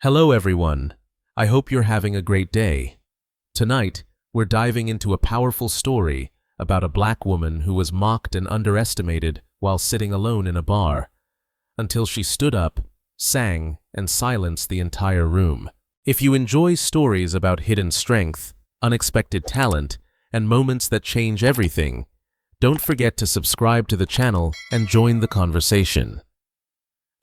Hello everyone. I hope you're having a great day. Tonight, we're diving into a powerful story about a black woman who was mocked and underestimated while sitting alone in a bar, until she stood up, sang, and silenced the entire room. If you enjoy stories about hidden strength, unexpected talent, and moments that change everything, don't forget to subscribe to the channel and join the conversation.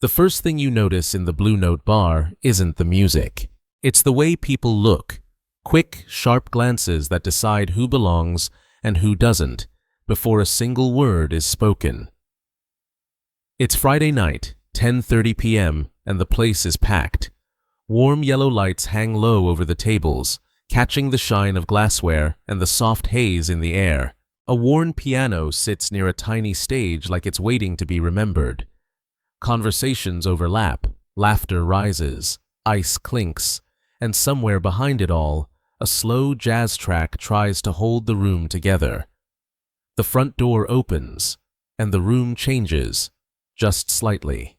The first thing you notice in the Blue Note bar isn't the music. It's the way people look. Quick, sharp glances that decide who belongs and who doesn't before a single word is spoken. It's Friday night, 10:30 p.m., and the place is packed. Warm yellow lights hang low over the tables, catching the shine of glassware and the soft haze in the air. A worn piano sits near a tiny stage like it's waiting to be remembered. Conversations overlap, laughter rises, ice clinks, and somewhere behind it all, a slow jazz track tries to hold the room together. The front door opens, and the room changes, just slightly.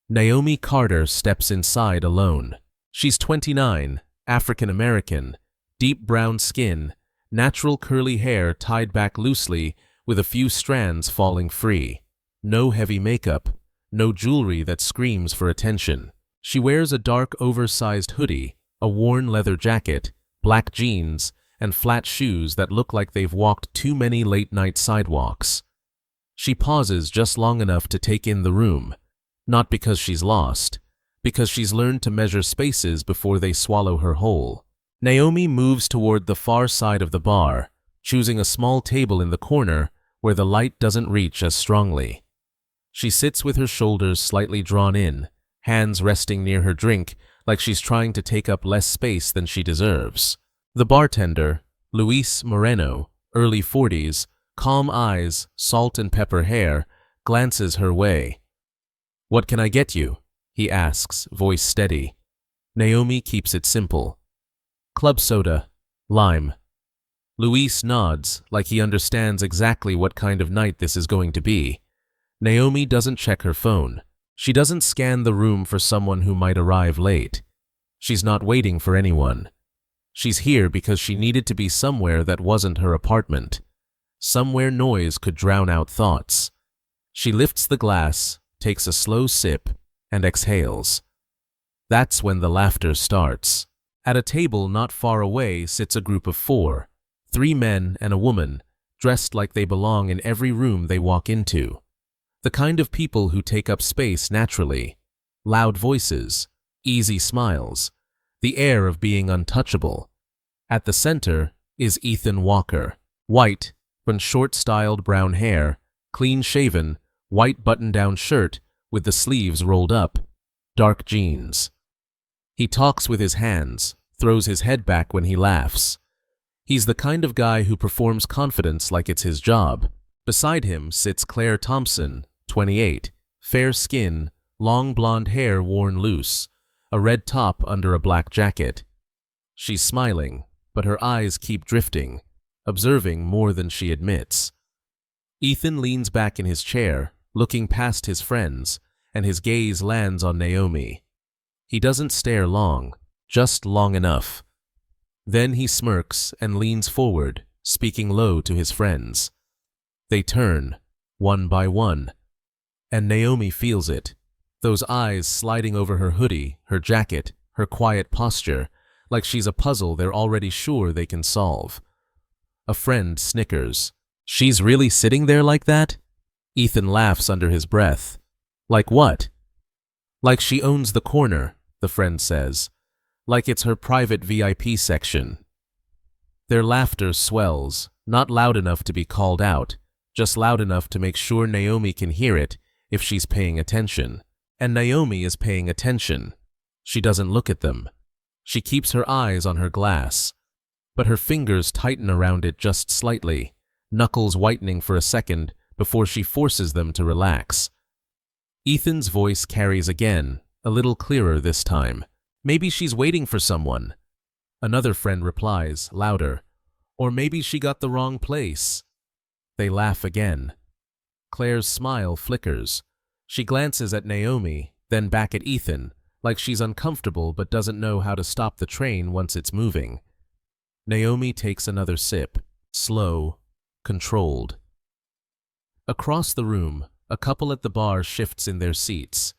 Naomi Carter steps inside alone. She's 29, African American, deep brown skin, natural curly hair tied back loosely with a few strands falling free. No heavy makeup, no jewelry that screams for attention. She wears a dark oversized hoodie, a worn leather jacket, black jeans, and flat shoes that look like they've walked too many late-night sidewalks. She pauses just long enough to take in the room, not because she's lost, because she's learned to measure spaces before they swallow her whole. Naomi moves toward the far side of the bar, choosing a small table in the corner where the light doesn't reach as strongly. She sits with her shoulders slightly drawn in, hands resting near her drink like she's trying to take up less space than she deserves. The bartender, Luis Moreno, early 40s, calm eyes, salt and pepper hair, glances her way. "What can I get you?" he asks, voice steady. Naomi keeps it simple. "Club soda, lime." Luis nods like he understands exactly what kind of night this is going to be. Naomi doesn't check her phone. She doesn't scan the room for someone who might arrive late. She's not waiting for anyone. She's here because she needed to be somewhere that wasn't her apartment, somewhere noise could drown out thoughts. She lifts the glass, takes a slow sip, and exhales. That's when the laughter starts. At a table not far away sits a group of four, 3 men and a woman, dressed like they belong in every room they walk into. The kind of people who take up space naturally. Loud voices, easy smiles, the air of being untouchable. At the center is Ethan Walker, white, but short-styled brown hair, clean-shaven, white button-down shirt with the sleeves rolled up, dark jeans. He talks with his hands, throws his head back when he laughs. He's the kind of guy who performs confidence like it's his job. Beside him sits Claire Thompson, 28, fair skin, long blonde hair worn loose, a red top under a black jacket. She's smiling, but her eyes keep drifting, observing more than she admits. Ethan leans back in his chair, looking past his friends, and his gaze lands on Naomi. He doesn't stare long, just long enough. Then he smirks and leans forward, speaking low to his friends. They turn, one by one, and Naomi feels it, those eyes sliding over her hoodie, her jacket, her quiet posture, like she's a puzzle they're already sure they can solve. A friend snickers. "She's really sitting there like that?" Ethan laughs under his breath. "Like what?" "Like she owns the corner," the friend says. "Like it's her private VIP section." Their laughter swells, not loud enough to be called out, just loud enough to make sure Naomi can hear it if she's paying attention. And Naomi is paying attention. She doesn't look at them. She keeps her eyes on her glass, but her fingers tighten around it just slightly, knuckles whitening for a second before she forces them to relax. Ethan's voice carries again, a little clearer this time. "Maybe she's waiting for someone." Another friend replies, louder, "Or maybe she got the wrong place." They laugh again. Claire's smile flickers. She glances at Naomi, then back at Ethan, like she's uncomfortable but doesn't know how to stop the train once it's moving. Naomi takes another sip, slow, controlled. Across the room, a couple at the bar shifts in their seats.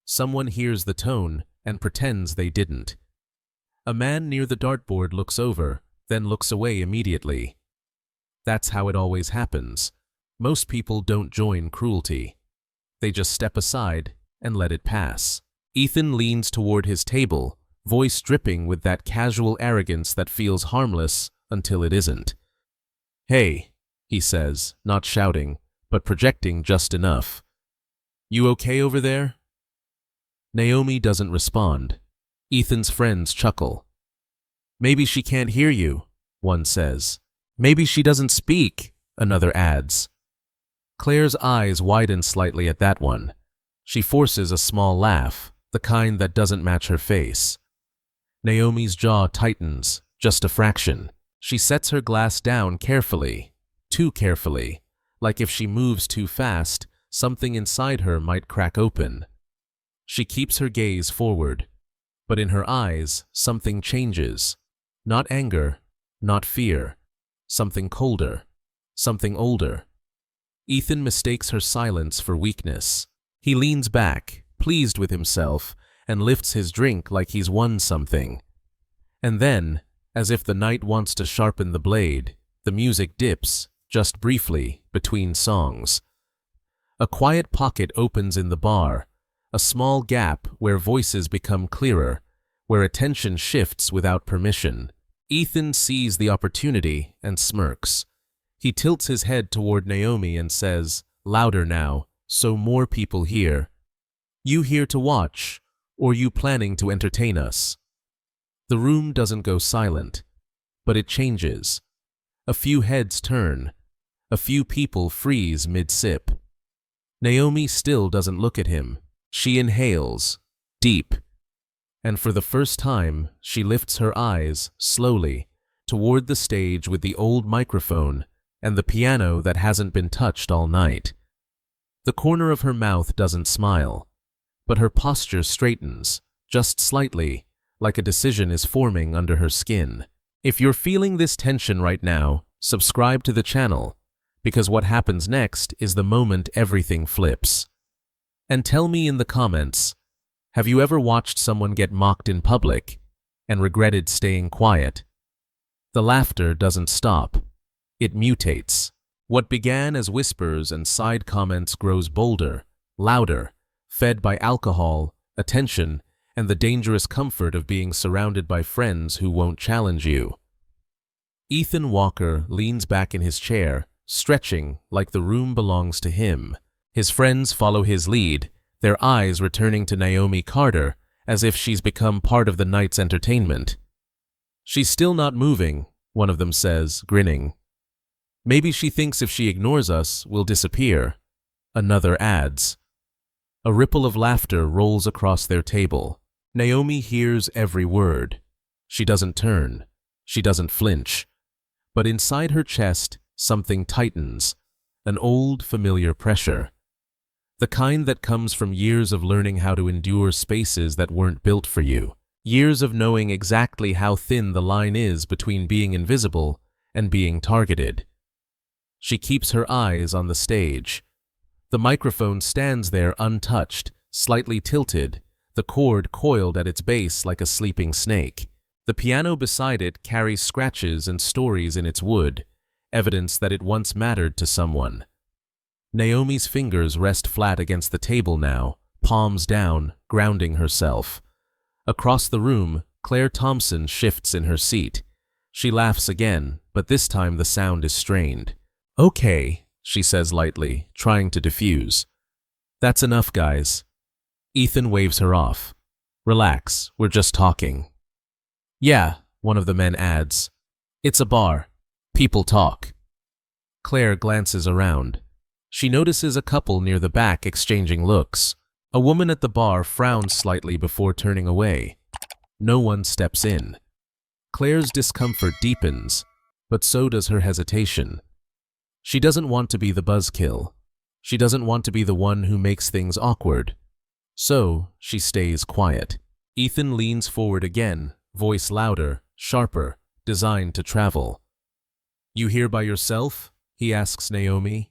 Someone hears the tone and pretends they didn't. A man near the dartboard looks over, then looks away immediately. That's how it always happens. Most people don't join cruelty. They just step aside and let it pass. Ethan leans toward his table, voice dripping with that casual arrogance that feels harmless until it isn't. "Hey," he says, not shouting, but projecting just enough. "You okay over there?" Naomi doesn't respond. Ethan's friends chuckle. "Maybe she can't hear you," one says. "Maybe she doesn't speak," another adds. Claire's eyes widen slightly at that one. She forces a small laugh, the kind that doesn't match her face. Naomi's jaw tightens, just a fraction. She sets her glass down carefully, too carefully, like if she moves too fast, something inside her might crack open. She keeps her gaze forward, but in her eyes, something changes. Not anger, not fear, something colder, something older. Ethan mistakes her silence for weakness. He leans back, pleased with himself, and lifts his drink like he's won something. And then, as if the night wants to sharpen the blade, the music dips, just briefly, between songs. A quiet pocket opens in the bar, a small gap where voices become clearer, where attention shifts without permission. Ethan sees the opportunity and smirks. He tilts his head toward Naomi and says, louder now, so more people hear, "You here to watch, or you planning to entertain us?" The room doesn't go silent, but it changes. A few heads turn. A few people freeze mid-sip. Naomi still doesn't look at him. She inhales, deep. And for the first time, she lifts her eyes, slowly, toward the stage with the old microphone and the piano that hasn't been touched all night. The corner of her mouth doesn't smile, but her posture straightens, just slightly, like a decision is forming under her skin. If you're feeling this tension right now, subscribe to the channel, because what happens next is the moment everything flips. And tell me in the comments, have you ever watched someone get mocked in public and regretted staying quiet? The laughter doesn't stop. It mutates. What began as whispers and side comments grows bolder, louder, fed by alcohol, attention, and the dangerous comfort of being surrounded by friends who won't challenge you. Ethan Walker leans back in his chair, stretching like the room belongs to him. His friends follow his lead, their eyes returning to Naomi Carter as if she's become part of the night's entertainment. "She's still not moving," one of them says, grinning. "Maybe she thinks if she ignores us, we'll disappear," another adds. A ripple of laughter rolls across their table. Naomi hears every word. She doesn't turn. She doesn't flinch. But inside her chest, something tightens, an old, familiar pressure. The kind that comes from years of learning how to endure spaces that weren't built for you. Years of knowing exactly how thin the line is between being invisible and being targeted. She keeps her eyes on the stage. The microphone stands there untouched, slightly tilted, the cord coiled at its base like a sleeping snake. The piano beside it carries scratches and stories in its wood, evidence that it once mattered to someone. Naomi's fingers rest flat against the table now, palms down, grounding herself. Across the room, Claire Thompson shifts in her seat. She laughs again, but this time the sound is strained. "Okay," she says lightly, trying to diffuse. "That's enough, guys." Ethan waves her off. "Relax, we're just talking." "Yeah," one of the men adds. "It's a bar. People talk." Claire glances around. She notices a couple near the back exchanging looks. A woman at the bar frowns slightly before turning away. No one steps in. Claire's discomfort deepens, but so does her hesitation. She doesn't want to be the buzzkill. She doesn't want to be the one who makes things awkward. So she stays quiet. Ethan leans forward again, voice louder, sharper, designed to travel. You here by yourself? He asks Naomi.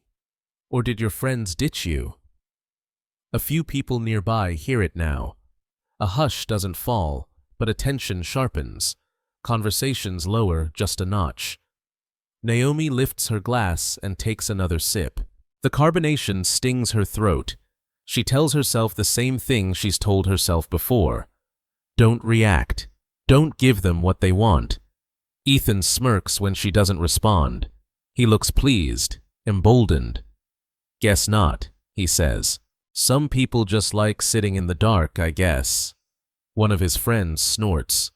Or did your friends ditch you? A few people nearby hear it now. A hush doesn't fall, but attention sharpens. Conversations lower just a notch. Naomi lifts her glass and takes another sip. The carbonation stings her throat. She tells herself the same thing she's told herself before. Don't react. Don't give them what they want. Ethan smirks when she doesn't respond. He looks pleased, emboldened. Guess not, he says. Some people just like sitting in the dark, I guess. One of his friends snorts.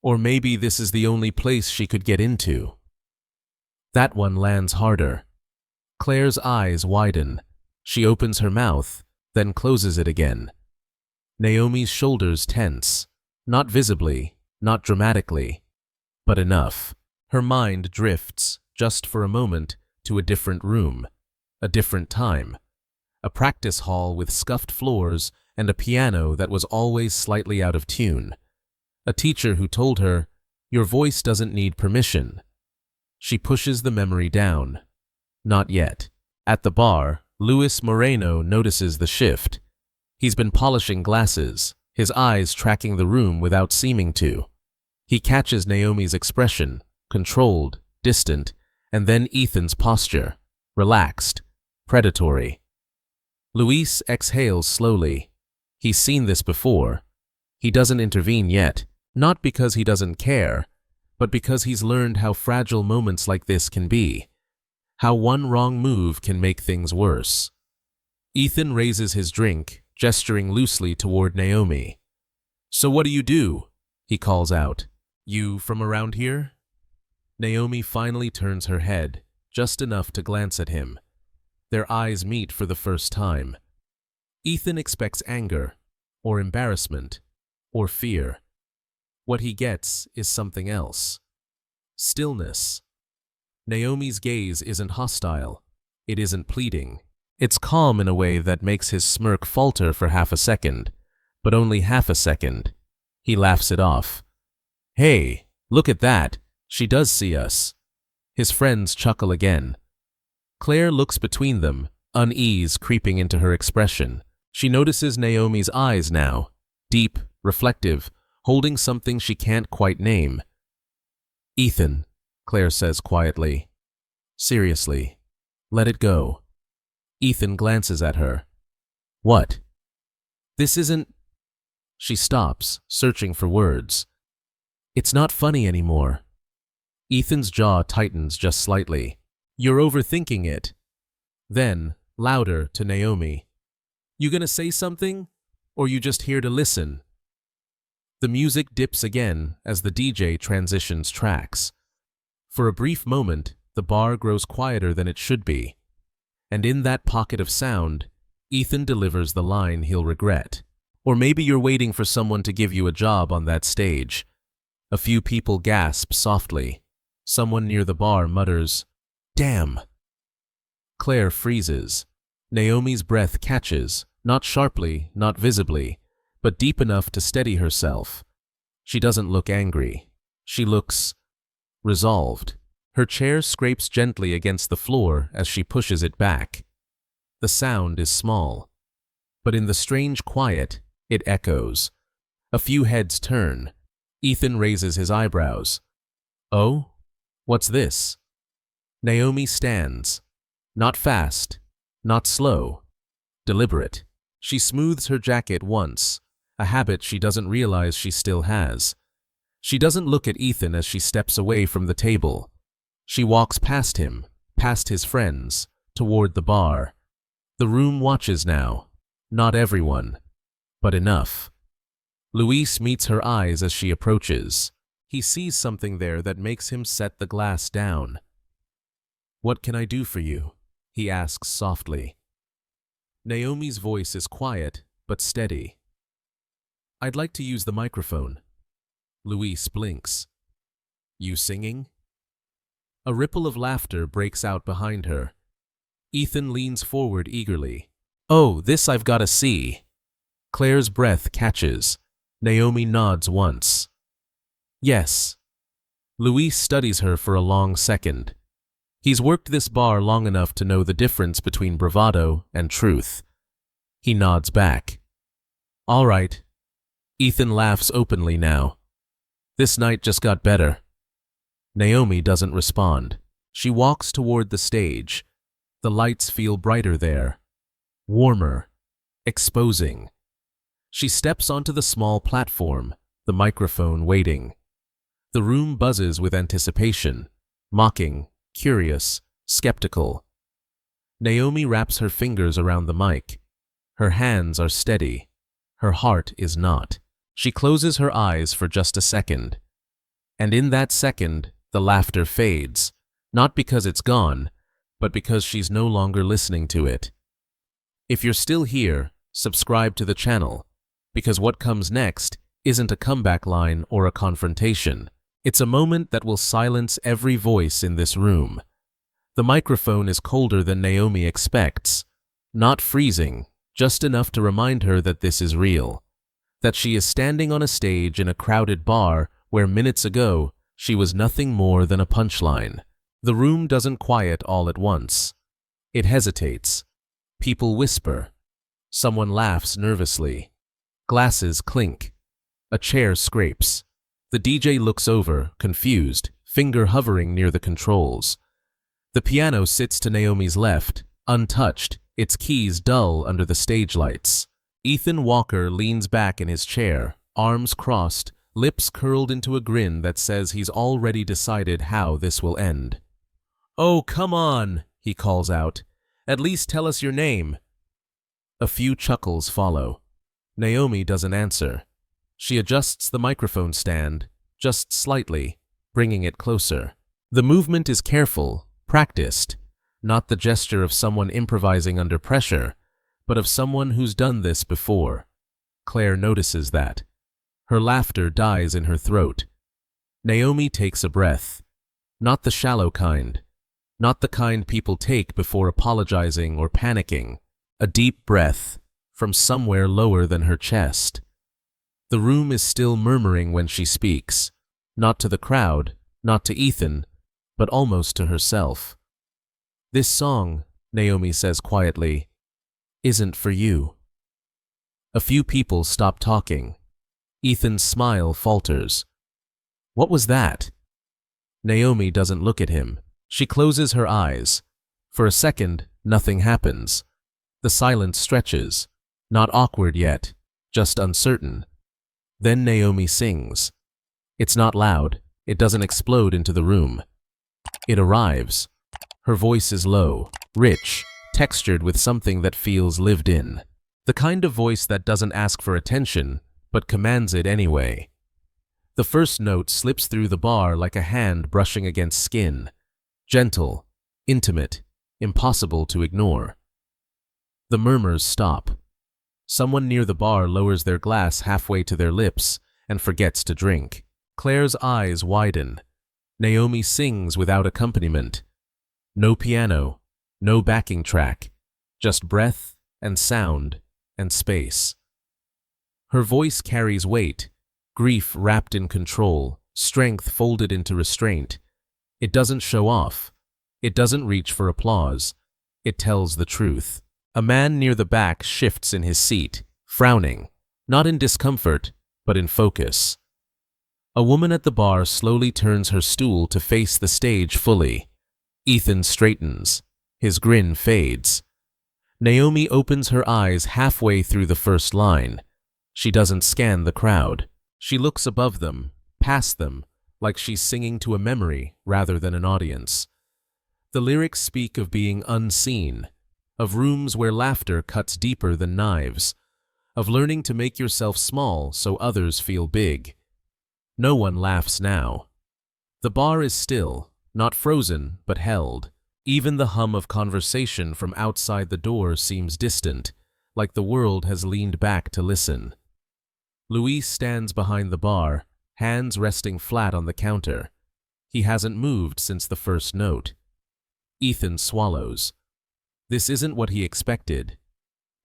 Or maybe this is the only place she could get into. That one lands harder. Claire's eyes widen. She opens her mouth, then closes it again. Naomi's shoulders tense. Not visibly, not dramatically, but enough. Her mind drifts, just for a moment, to a different room, a different time. A practice hall with scuffed floors and a piano that was always slightly out of tune. A teacher who told her, "Your voice doesn't need permission." She pushes the memory down. Not yet. At the bar, Luis Moreno notices the shift. He's been polishing glasses, his eyes tracking the room without seeming to. He catches Naomi's expression, controlled, distant, and then Ethan's posture, relaxed, predatory. Luis exhales slowly. He's seen this before. He doesn't intervene yet, not because he doesn't care, but because he's learned how fragile moments like this can be, how one wrong move can make things worse. Ethan raises his drink, gesturing loosely toward Naomi. So what do? He calls out. You from around here? Naomi finally turns her head, just enough to glance at him. Their eyes meet for the first time. Ethan expects anger, or embarrassment, or fear. What he gets is something else. Stillness. Naomi's gaze isn't hostile. It isn't pleading. It's calm in a way that makes his smirk falter for half a second, but only half a second. He laughs it off. Hey, look at that. She does see us. His friends chuckle again. Claire looks between them, unease creeping into her expression. She notices Naomi's eyes now, deep, reflective, holding something she can't quite name. Ethan, Claire says quietly. Seriously, let it go. Ethan glances at her. What? This isn't... She stops, searching for words. It's not funny anymore. Ethan's jaw tightens just slightly. You're overthinking it. Then, louder to Naomi. You gonna say something? Or you just here to listen? The music dips again as the DJ transitions tracks. For a brief moment, the bar grows quieter than it should be. And in that pocket of sound, Ethan delivers the line he'll regret. Or maybe you're waiting for someone to give you a job on that stage. A few people gasp softly. Someone near the bar mutters, Damn! Claire freezes. Naomi's breath catches, not sharply, not visibly, but deep enough to steady herself. She doesn't look angry. She looks resolved. Her chair scrapes gently against the floor as she pushes it back. The sound is small, but in the strange quiet, it echoes. A few heads turn. Ethan raises his eyebrows. Oh? What's this? Naomi stands. Not fast, not slow, deliberate. She smooths her jacket once, a habit she doesn't realize she still has. She doesn't look at Ethan as she steps away from the table. She walks past him, past his friends, toward the bar. The room watches now. Not everyone, but enough. Luis meets her eyes as she approaches. He sees something there that makes him set the glass down. What can I do for you? He asks softly. Naomi's voice is quiet, but steady. I'd like to use the microphone. Luis blinks. You singing? A ripple of laughter breaks out behind her. Ethan leans forward eagerly. Oh, this I've got to see. Claire's breath catches. Naomi nods once. Yes. Luis studies her for a long second. He's worked this bar long enough to know the difference between bravado and truth. He nods back. All right. Ethan laughs openly now. This night just got better. Naomi doesn't respond. She walks toward the stage. The lights feel brighter there. Warmer. Exposing. She steps onto the small platform, the microphone waiting. The room buzzes with anticipation, mocking, curious, skeptical. Naomi wraps her fingers around the mic. Her hands are steady. Her heart is not. She closes her eyes for just a second. And in that second, the laughter fades, not because it's gone, but because she's no longer listening to it. If you're still here, subscribe to the channel, because what comes next isn't a comeback line or a confrontation. It's a moment that will silence every voice in this room. The microphone is colder than Naomi expects. Not freezing, just enough to remind her that this is real. That she is standing on a stage in a crowded bar where minutes ago she was nothing more than a punchline. The room doesn't quiet all at once. It hesitates. People whisper. Someone laughs nervously. Glasses clink. A chair scrapes. The DJ looks over, confused, finger hovering near the controls. The piano sits to Naomi's left, untouched, its keys dull under the stage lights. Ethan Walker leans back in his chair, arms crossed, lips curled into a grin that says he's already decided how this will end. "Oh, come on," he calls out. "At least tell us your name." A few chuckles follow. Naomi doesn't answer. She adjusts the microphone stand, just slightly, bringing it closer. The movement is careful, practiced, not the gesture of someone improvising under pressure, but of someone who's done this before. Claire notices that. Her laughter dies in her throat. Naomi takes a breath. Not the shallow kind. Not the kind people take before apologizing or panicking. A deep breath, from somewhere lower than her chest. The room is still murmuring when she speaks. Not to the crowd, not to Ethan, but almost to herself. "This song," Naomi says quietly, "isn't for you." A few people stop talking. Ethan's smile falters. "What was that?" Naomi doesn't look at him. She closes her eyes. For a second, nothing happens. The silence stretches. Not awkward yet, just uncertain. Then Naomi sings. It's not loud. It doesn't explode into the room. It arrives. Her voice is low, rich, textured with something that feels lived in. The kind of voice that doesn't ask for attention, but commands it anyway. The first note slips through the bar like a hand brushing against skin. Gentle, intimate, impossible to ignore. The murmurs stop. Someone near the bar lowers their glass halfway to their lips and forgets to drink. Claire's eyes widen. Naomi sings without accompaniment. No piano, no backing track, just breath and sound and space. Her voice carries weight, grief wrapped in control, strength folded into restraint. It doesn't show off. It doesn't reach for applause. It tells the truth. A man near the back shifts in his seat, frowning, not in discomfort, but in focus. A woman at the bar slowly turns her stool to face the stage fully. Ethan straightens. His grin fades. Naomi opens her eyes halfway through the first line. She doesn't scan the crowd. She looks above them, past them, like she's singing to a memory rather than an audience. The lyrics speak of being unseen, of rooms where laughter cuts deeper than knives, of learning to make yourself small so others feel big. No one laughs now. The bar is still, not frozen, but held. Even the hum of conversation from outside the door seems distant, like the world has leaned back to listen. Luis stands behind the bar, hands resting flat on the counter. He hasn't moved since the first note. Ethan swallows. This isn't what he expected.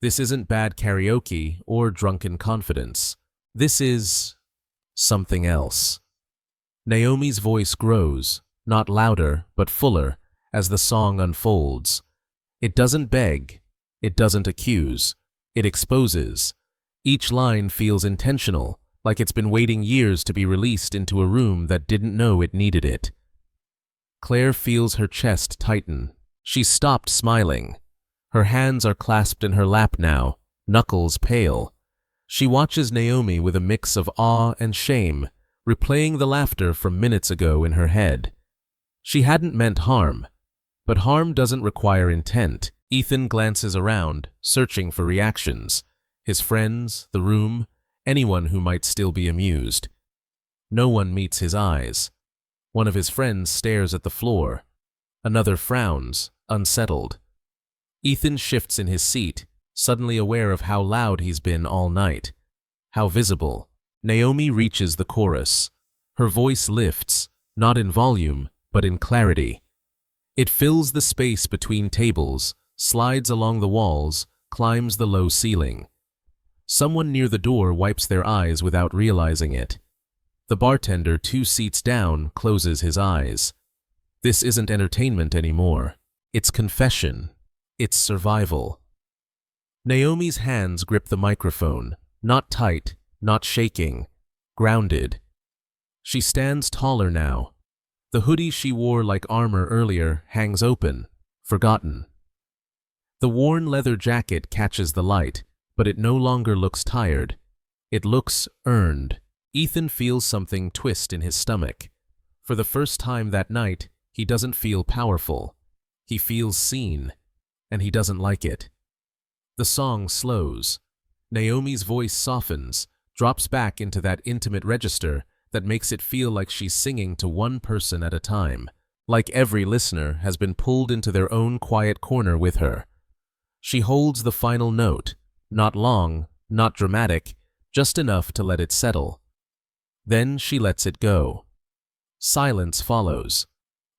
This isn't bad karaoke or drunken confidence. This is something else. Naomi's voice grows, not louder, but fuller, as the song unfolds. It doesn't beg, it doesn't accuse, it exposes. Each line feels intentional, like it's been waiting years to be released into a room that didn't know it needed it. Claire feels her chest tighten. She's stopped smiling. Her hands are clasped in her lap now, knuckles pale. She watches Naomi with a mix of awe and shame, replaying the laughter from minutes ago in her head. She hadn't meant harm, but harm doesn't require intent. Ethan glances around, searching for reactions. His friends, the room, anyone who might still be amused. No one meets his eyes. One of his friends stares at the floor. Another frowns, unsettled. Ethan shifts in his seat, suddenly aware of how loud he's been all night. How visible. Naomi reaches the chorus. Her voice lifts, not in volume, but in clarity. It fills the space between tables, slides along the walls, climbs the low ceiling. Someone near the door wipes their eyes without realizing it. The bartender 2 seats down closes his eyes. This isn't entertainment anymore. It's confession. It's survival. Naomi's hands grip the microphone, not tight, not shaking, grounded. She stands taller now. The hoodie she wore like armor earlier hangs open, forgotten. The worn leather jacket catches the light, but it no longer looks tired. It looks earned. Ethan feels something twist in his stomach. For the first time that night, he doesn't feel powerful. He feels seen, and he doesn't like it. The song slows. Naomi's voice softens, drops back into that intimate register that makes it feel like she's singing to one person at a time, like every listener has been pulled into their own quiet corner with her. She holds the final note, not long, not dramatic, just enough to let it settle. Then she lets it go. Silence follows.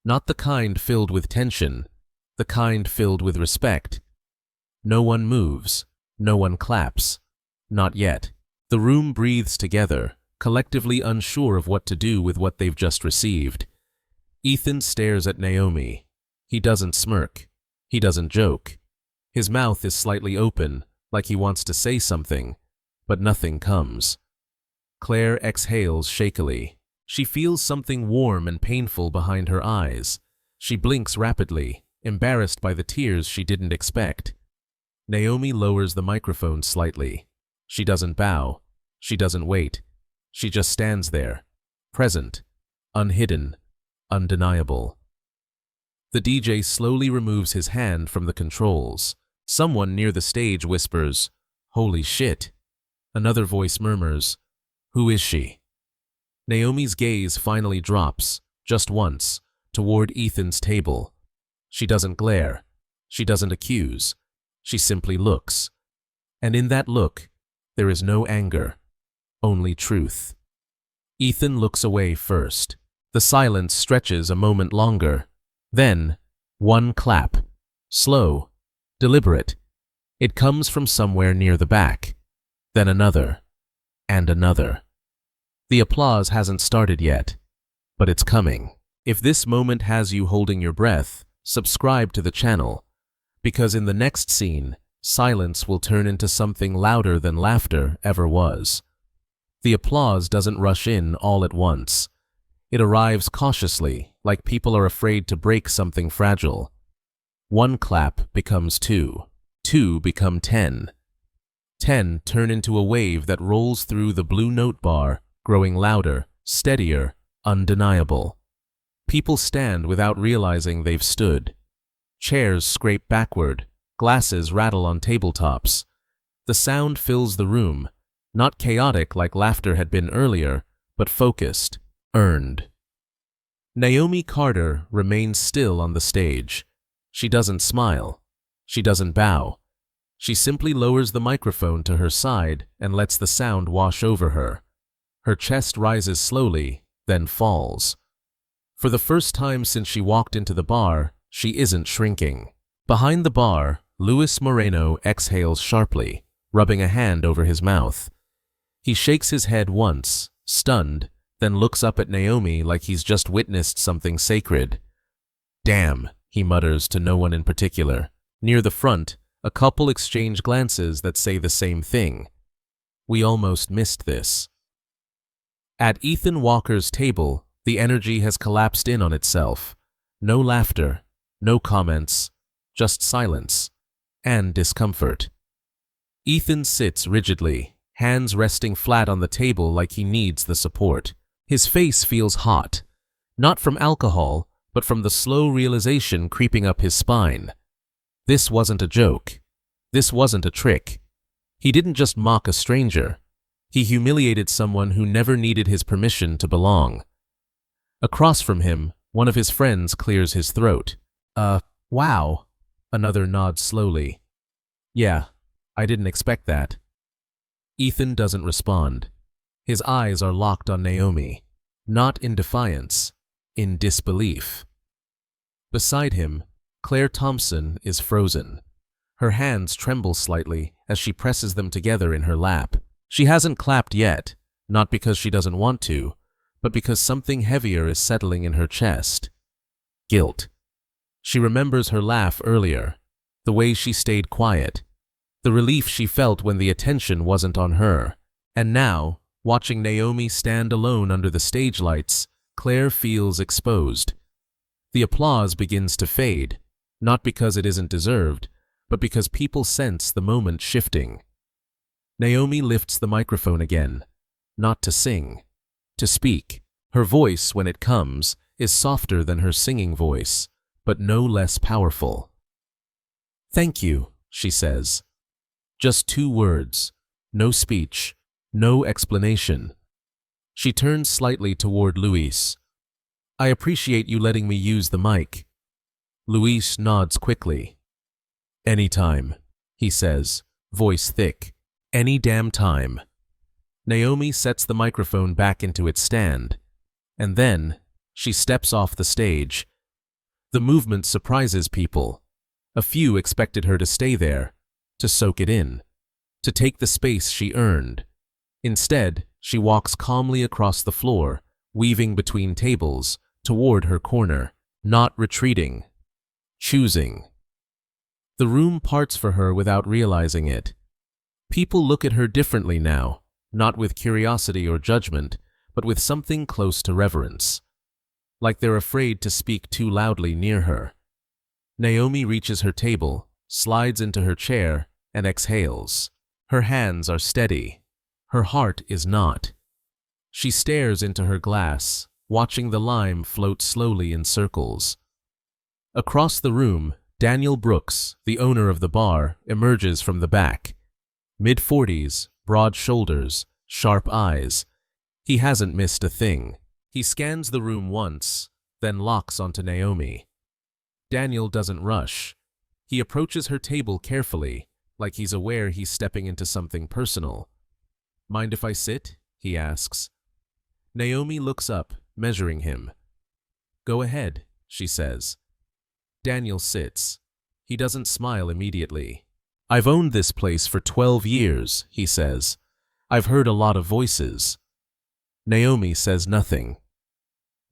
Not the kind filled with tension, the kind filled with respect. No one moves, no one claps. Not yet. The room breathes together, collectively unsure of what to do with what they've just received. Ethan stares at Naomi. He doesn't smirk. He doesn't joke. His mouth is slightly open, like he wants to say something, but nothing comes. Claire exhales shakily. She feels something warm and painful behind her eyes. She blinks rapidly, embarrassed by the tears she didn't expect. Naomi lowers the microphone slightly. She doesn't bow. She doesn't wait. She just stands there, present, unhidden, undeniable. The DJ slowly removes his hand from the controls. Someone near the stage whispers, "Holy shit." Another voice murmurs, "Who is she?" Naomi's gaze finally drops, just once, toward Ethan's table. She doesn't glare. She doesn't accuse. She simply looks. And in that look, there is no anger, only truth. Ethan looks away first. The silence stretches a moment longer. Then, one clap. Slow, deliberate. It comes from somewhere near the back. Then another, and another. The applause hasn't started yet, but it's coming. If this moment has you holding your breath, subscribe to the channel, because in the next scene, silence will turn into something louder than laughter ever was. The applause doesn't rush in all at once. It arrives cautiously, like people are afraid to break something fragile. One clap becomes 2. 2 become 10. 10 turn into a wave that rolls through the blue note bar, growing louder, steadier, undeniable. People stand without realizing they've stood. Chairs scrape backward, glasses rattle on tabletops. The sound fills the room, not chaotic like laughter had been earlier, but focused, earned. Naomi Carter remains still on the stage. She doesn't smile. She doesn't bow. She simply lowers the microphone to her side and lets the sound wash over her. Her chest rises slowly, then falls. For the first time since she walked into the bar, she isn't shrinking. Behind the bar, Luis Moreno exhales sharply, rubbing a hand over his mouth. He shakes his head once, stunned, then looks up at Naomi like he's just witnessed something sacred. "Damn," he mutters to no one in particular. Near the front, a couple exchange glances that say the same thing. We almost missed this. At Ethan Walker's table, the energy has collapsed in on itself. No laughter, no comments, just silence and discomfort. Ethan sits rigidly, hands resting flat on the table like he needs the support. His face feels hot, not from alcohol, but from the slow realization creeping up his spine. This wasn't a joke. This wasn't a trick. He didn't just mock a stranger. He humiliated someone who never needed his permission to belong. Across from him, one of his friends clears his throat. Wow." Another nods slowly. "Yeah, I didn't expect that." Ethan doesn't respond. His eyes are locked on Naomi, not in defiance, in disbelief. Beside him, Claire Thompson is frozen. Her hands tremble slightly as she presses them together in her lap. She hasn't clapped yet, not because she doesn't want to, but because something heavier is settling in her chest. Guilt. She remembers her laugh earlier, the way she stayed quiet, the relief she felt when the attention wasn't on her. And now, watching Naomi stand alone under the stage lights, Claire feels exposed. The applause begins to fade, not because it isn't deserved, but because people sense the moment shifting. Naomi lifts the microphone again, not to sing, to speak. Her voice, when it comes, is softer than her singing voice, but no less powerful. "Thank you," she says. Just 2 words, no speech, no explanation. She turns slightly toward Luis. "I appreciate you letting me use the mic." Luis nods quickly. "Anytime," he says, voice thick. "Any damn time." Naomi sets the microphone back into its stand, and then she steps off the stage. The movement surprises people. A few expected her to stay there, to soak it in, to take the space she earned. Instead, she walks calmly across the floor, weaving between tables, toward her corner, not retreating, choosing. The room parts for her without realizing it. People look at her differently now, not with curiosity or judgment, but with something close to reverence. Like they're afraid to speak too loudly near her. Naomi reaches her table, slides into her chair, and exhales. Her hands are steady. Her heart is not. She stares into her glass, watching the lime float slowly in circles. Across the room, Daniel Brooks, the owner of the bar, emerges from the back. Mid-40s, broad shoulders, sharp eyes. He hasn't missed a thing. He scans the room once, then locks onto Naomi. Daniel doesn't rush. He approaches her table carefully, like he's aware he's stepping into something personal. "Mind if I sit?" he asks. Naomi looks up, measuring him. "Go ahead," she says. Daniel sits. He doesn't smile immediately. "I've owned this place for 12 years, he says. "I've heard a lot of voices." Naomi says nothing.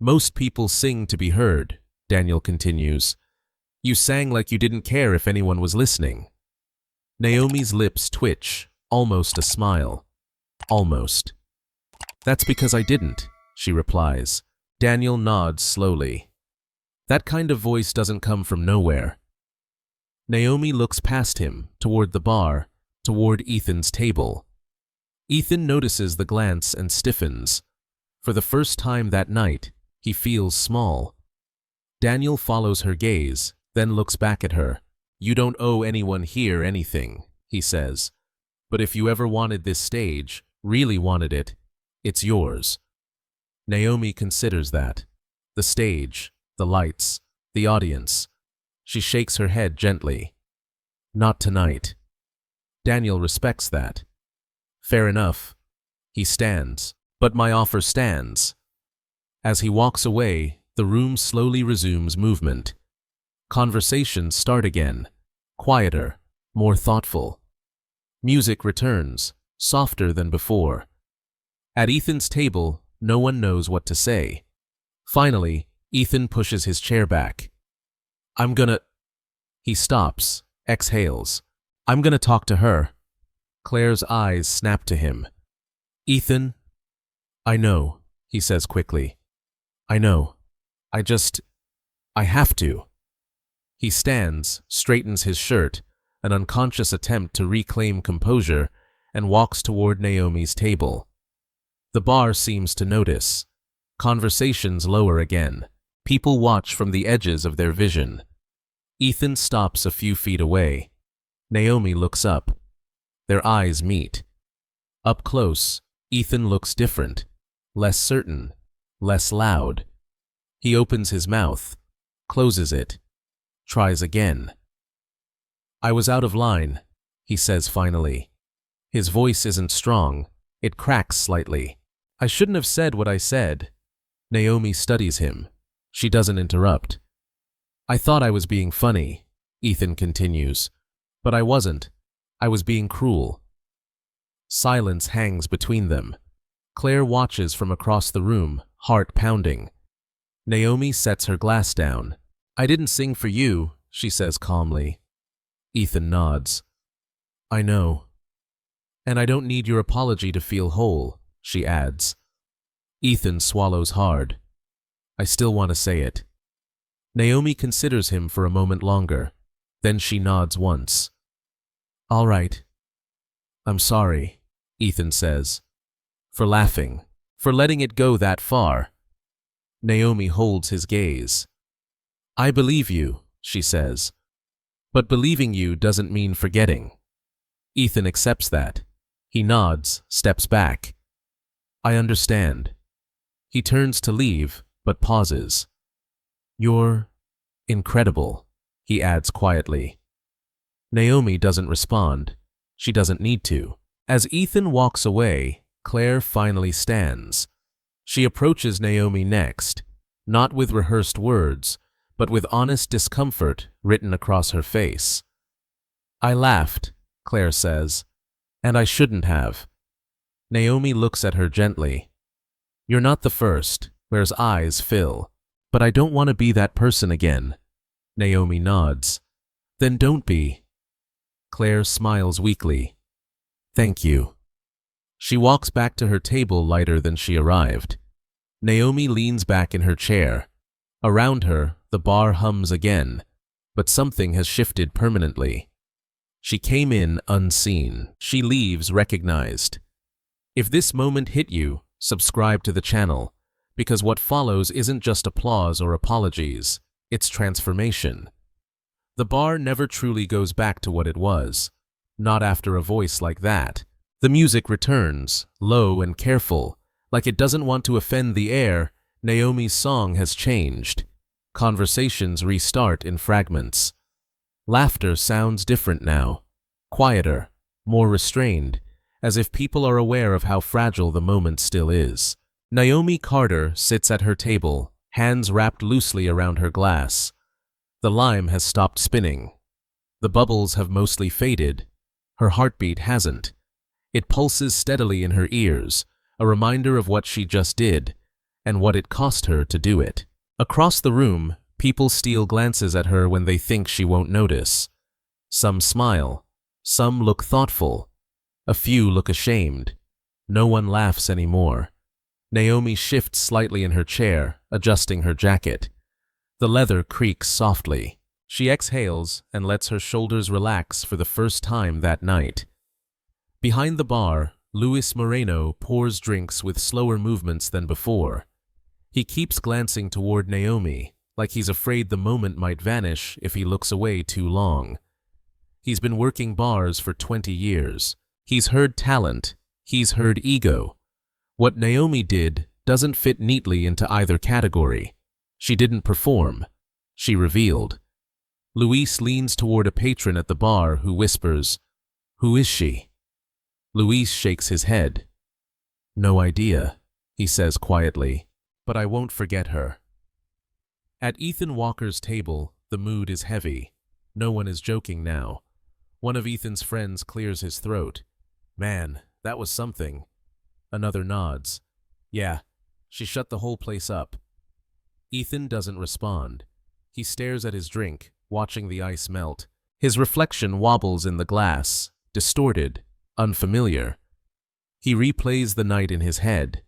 "Most people sing to be heard," Daniel continues. "You sang like you didn't care if anyone was listening." Naomi's lips twitch, almost a smile. Almost. "That's because I didn't," she replies. Daniel nods slowly. That kind of voice doesn't come from nowhere. Naomi looks past him, toward the bar, toward Ethan's table. Ethan notices the glance and stiffens. For the first time that night, he feels small. Daniel follows her gaze, then looks back at her. "You don't owe anyone here anything," he says. "But if you ever wanted this stage, really wanted it, it's yours." Naomi considers that. The stage, the lights, the audience. She shakes her head gently. "Not tonight." Daniel respects that. Fair enough. He stands. "But my offer stands." As he walks away, the room slowly resumes movement. Conversations start again, quieter, more thoughtful. Music returns, softer than before, At Ethan's table, no one knows what to say. Finally, Ethan pushes his chair back. I'm gonna... He stops, exhales. I'm gonna talk to her. Claire's eyes snap to him. Ethan? I know, he says quickly. I know. I have to. He stands, straightens his shirt, an unconscious attempt to reclaim composure, and walks toward Naomi's table. The bar seems to notice. Conversations lower again. People watch from the edges of their vision. Ethan stops a few feet away. Naomi looks up. Their eyes meet. Up close, Ethan looks different, less certain, less loud. He opens his mouth, closes it, tries again. I was out of line, he says finally. His voice isn't strong, it cracks slightly. I shouldn't have said what I said. Naomi studies him. She doesn't interrupt. I thought I was being funny, Ethan continues, but I wasn't. I was being cruel. Silence hangs between them. Claire watches from across the room, heart pounding. Naomi sets her glass down. I didn't sing for you, she says calmly. Ethan nods. I know. And I don't need your apology to feel whole, she adds. Ethan swallows hard. I still want to say it. Naomi considers him for a moment longer. Then she nods once. All right. I'm sorry, Ethan says. For laughing. For letting it go that far. Naomi holds his gaze. I believe you, she says. But believing you doesn't mean forgetting. Ethan accepts that. He nods, steps back. I understand. He turns to leave, but pauses. You're incredible, he adds quietly. Naomi doesn't respond. She doesn't need to. As Ethan walks away, Claire finally stands. She approaches Naomi next, not with rehearsed words, but with honest discomfort written across her face. I laughed, Claire says, and I shouldn't have. Naomi looks at her gently. You're not the first, Claire's eyes fill. But I don't want to be that person again. Naomi nods. Then don't be. Claire smiles weakly. Thank you. She walks back to her table lighter than she arrived. Naomi leans back in her chair. Around her, the bar hums again, but something has shifted permanently. She came in unseen. She leaves recognized. If this moment hit you, subscribe to the channel, because what follows isn't just applause or apologies, it's transformation. The bar never truly goes back to what it was, not after a voice like that. The music returns, low and careful, like it doesn't want to offend the air. Naomi's song has changed. Conversations restart in fragments. Laughter sounds different now, quieter, more restrained, as if people are aware of how fragile the moment still is. Naomi Carter sits at her table, hands wrapped loosely around her glass. The lime has stopped spinning. The bubbles have mostly faded. Her heartbeat hasn't. It pulses steadily in her ears, a reminder of what she just did, and what it cost her to do it. Across the room, people steal glances at her when they think she won't notice. Some smile. Some look thoughtful. A few look ashamed. No one laughs anymore. Naomi shifts slightly in her chair, adjusting her jacket. The leather creaks softly. She exhales and lets her shoulders relax for the first time that night. Behind the bar, Luis Moreno pours drinks with slower movements than before. He keeps glancing toward Naomi, like he's afraid the moment might vanish if he looks away too long. He's been working bars for 20 years. He's heard talent. He's heard ego. What Naomi did doesn't fit neatly into either category. She didn't perform. She revealed. Luis leans toward a patron at the bar who whispers, "Who is she?" Luis shakes his head. "No idea," he says quietly, "but I won't forget her." At Ethan Walker's table, the mood is heavy. No one is joking now. One of Ethan's friends clears his throat. "Man, that was something." Another nods. Yeah, she shut the whole place up. Ethan doesn't respond. He stares at his drink, watching the ice melt. His reflection wobbles in the glass, distorted, unfamiliar. He replays the night in his head.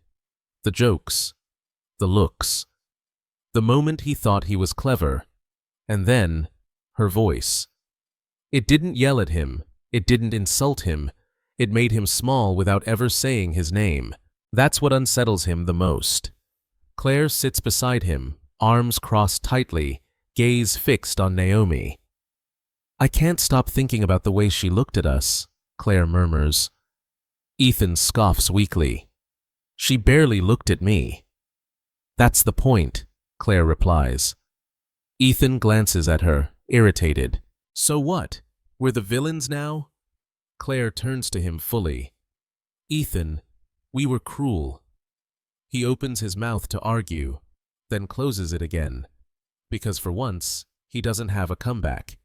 The jokes. The looks. The moment he thought he was clever. And then, her voice. It didn't yell at him. It didn't insult him. It made him small without ever saying his name. That's what unsettles him the most. Claire sits beside him, arms crossed tightly, gaze fixed on Naomi. I can't stop thinking about the way she looked at us, Claire murmurs. Ethan scoffs weakly. She barely looked at me. That's the point, Claire replies. Ethan glances at her, irritated. So what? We're the villains now? Claire turns to him fully. Ethan, we were cruel. He opens his mouth to argue, then closes it again, because for once, he doesn't have a comeback.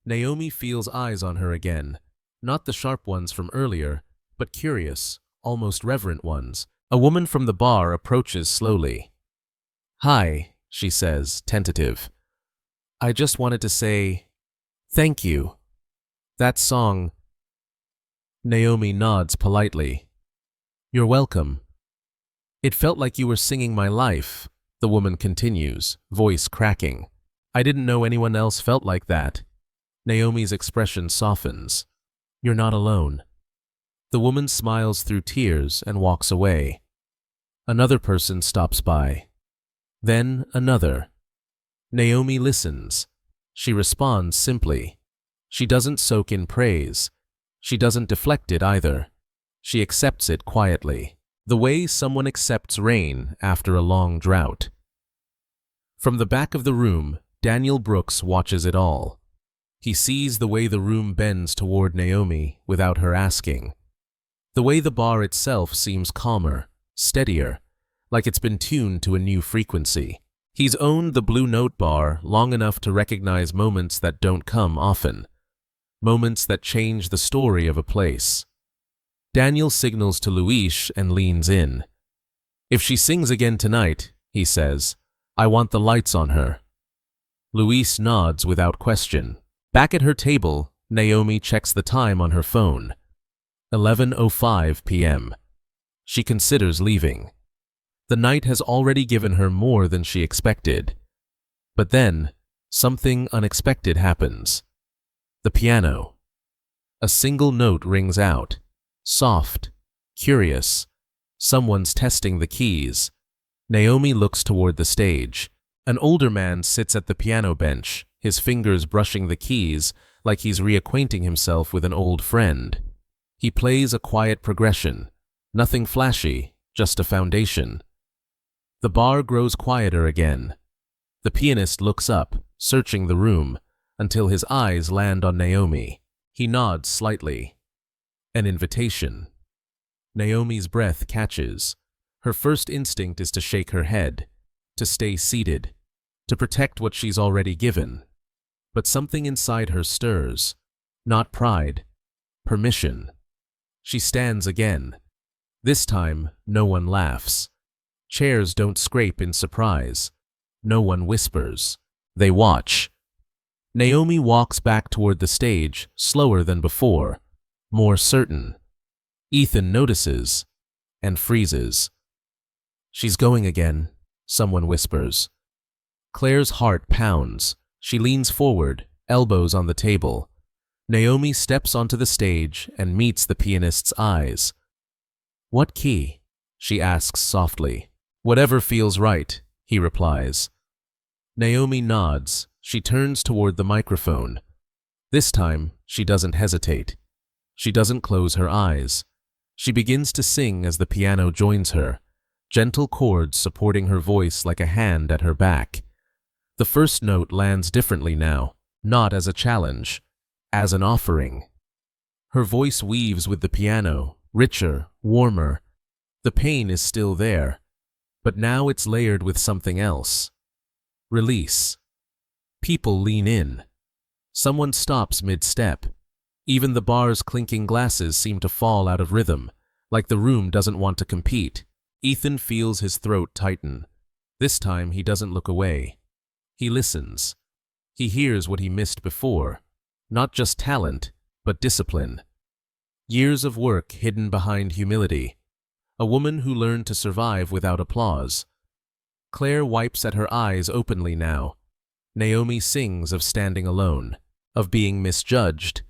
Naomi feels eyes on her again, not the sharp ones from earlier, but curious, almost reverent ones. A woman from the bar approaches slowly. Hi, she says, tentative. I just wanted to say, thank you. That song. Naomi nods politely. You're welcome. It felt like you were singing my life, the woman continues, voice cracking. I didn't know anyone else felt like that. Naomi's expression softens. You're not alone. The woman smiles through tears and walks away. Another person stops by. Then another. Naomi listens. She responds simply. She doesn't soak in praise. She doesn't deflect it either. She accepts it quietly, the way someone accepts rain after a long drought. From the back of the room, Daniel Brooks watches it all. He sees the way the room bends toward Naomi without her asking. The way the bar itself seems calmer, steadier, like it's been tuned to a new frequency. He's owned the Blue Note bar long enough to recognize moments that don't come often. Moments that change the story of a place. Daniel signals to Luis and leans in. If she sings again tonight, he says, I want the lights on her. Luis nods without question. Back at her table, Naomi checks the time on her phone. 11:05 p.m. She considers leaving. The night has already given her more than she expected. But then, something unexpected happens. The piano. A single note rings out. Soft, curious. Someone's testing the keys. Naomi looks toward the stage. An older man sits at the piano bench, his fingers brushing the keys like he's reacquainting himself with an old friend. He plays a quiet progression. Nothing flashy, just a foundation. The bar grows quieter again. The pianist looks up, searching the room, until his eyes land on Naomi. He nods slightly. An invitation. Naomi's breath catches. Her first instinct is to shake her head, to stay seated, to protect what she's already given. But something inside her stirs. Not pride. Permission. She stands again. This time, no one laughs. Chairs don't scrape in surprise. No one whispers. They watch. Naomi walks back toward the stage, slower than before, more certain. Ethan notices and freezes. She's going again, someone whispers. Claire's heart pounds. She leans forward, elbows on the table. Naomi steps onto the stage and meets the pianist's eyes. What key? She asks softly. Whatever feels right, he replies. Naomi nods. She turns toward the microphone. This time, she doesn't hesitate. She doesn't close her eyes. She begins to sing as the piano joins her, gentle chords supporting her voice like a hand at her back. The first note lands differently now, not as a challenge, as an offering. Her voice weaves with the piano, richer, warmer. The pain is still there, but now it's layered with something else. Release. People lean in. Someone stops mid-step. Even the bar's clinking glasses seem to fall out of rhythm, like the room doesn't want to compete. Ethan feels his throat tighten. This time he doesn't look away. He listens. He hears what he missed before. Not just talent, but discipline. Years of work hidden behind humility. A woman who learned to survive without applause. Claire wipes at her eyes openly now. Naomi sings of standing alone, of being misjudged,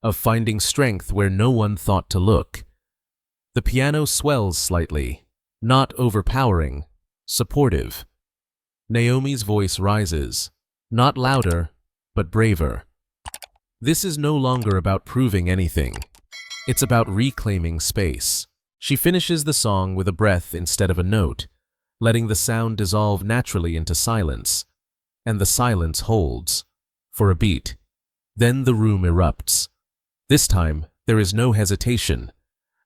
of finding strength where no one thought to look. The piano swells slightly, not overpowering, supportive. Naomi's voice rises, not louder, but braver. This is no longer about proving anything. It's about reclaiming space. She finishes the song with a breath instead of a note, letting the sound dissolve naturally into silence. And the silence holds, for a beat. Then the room erupts. This time, there is no hesitation.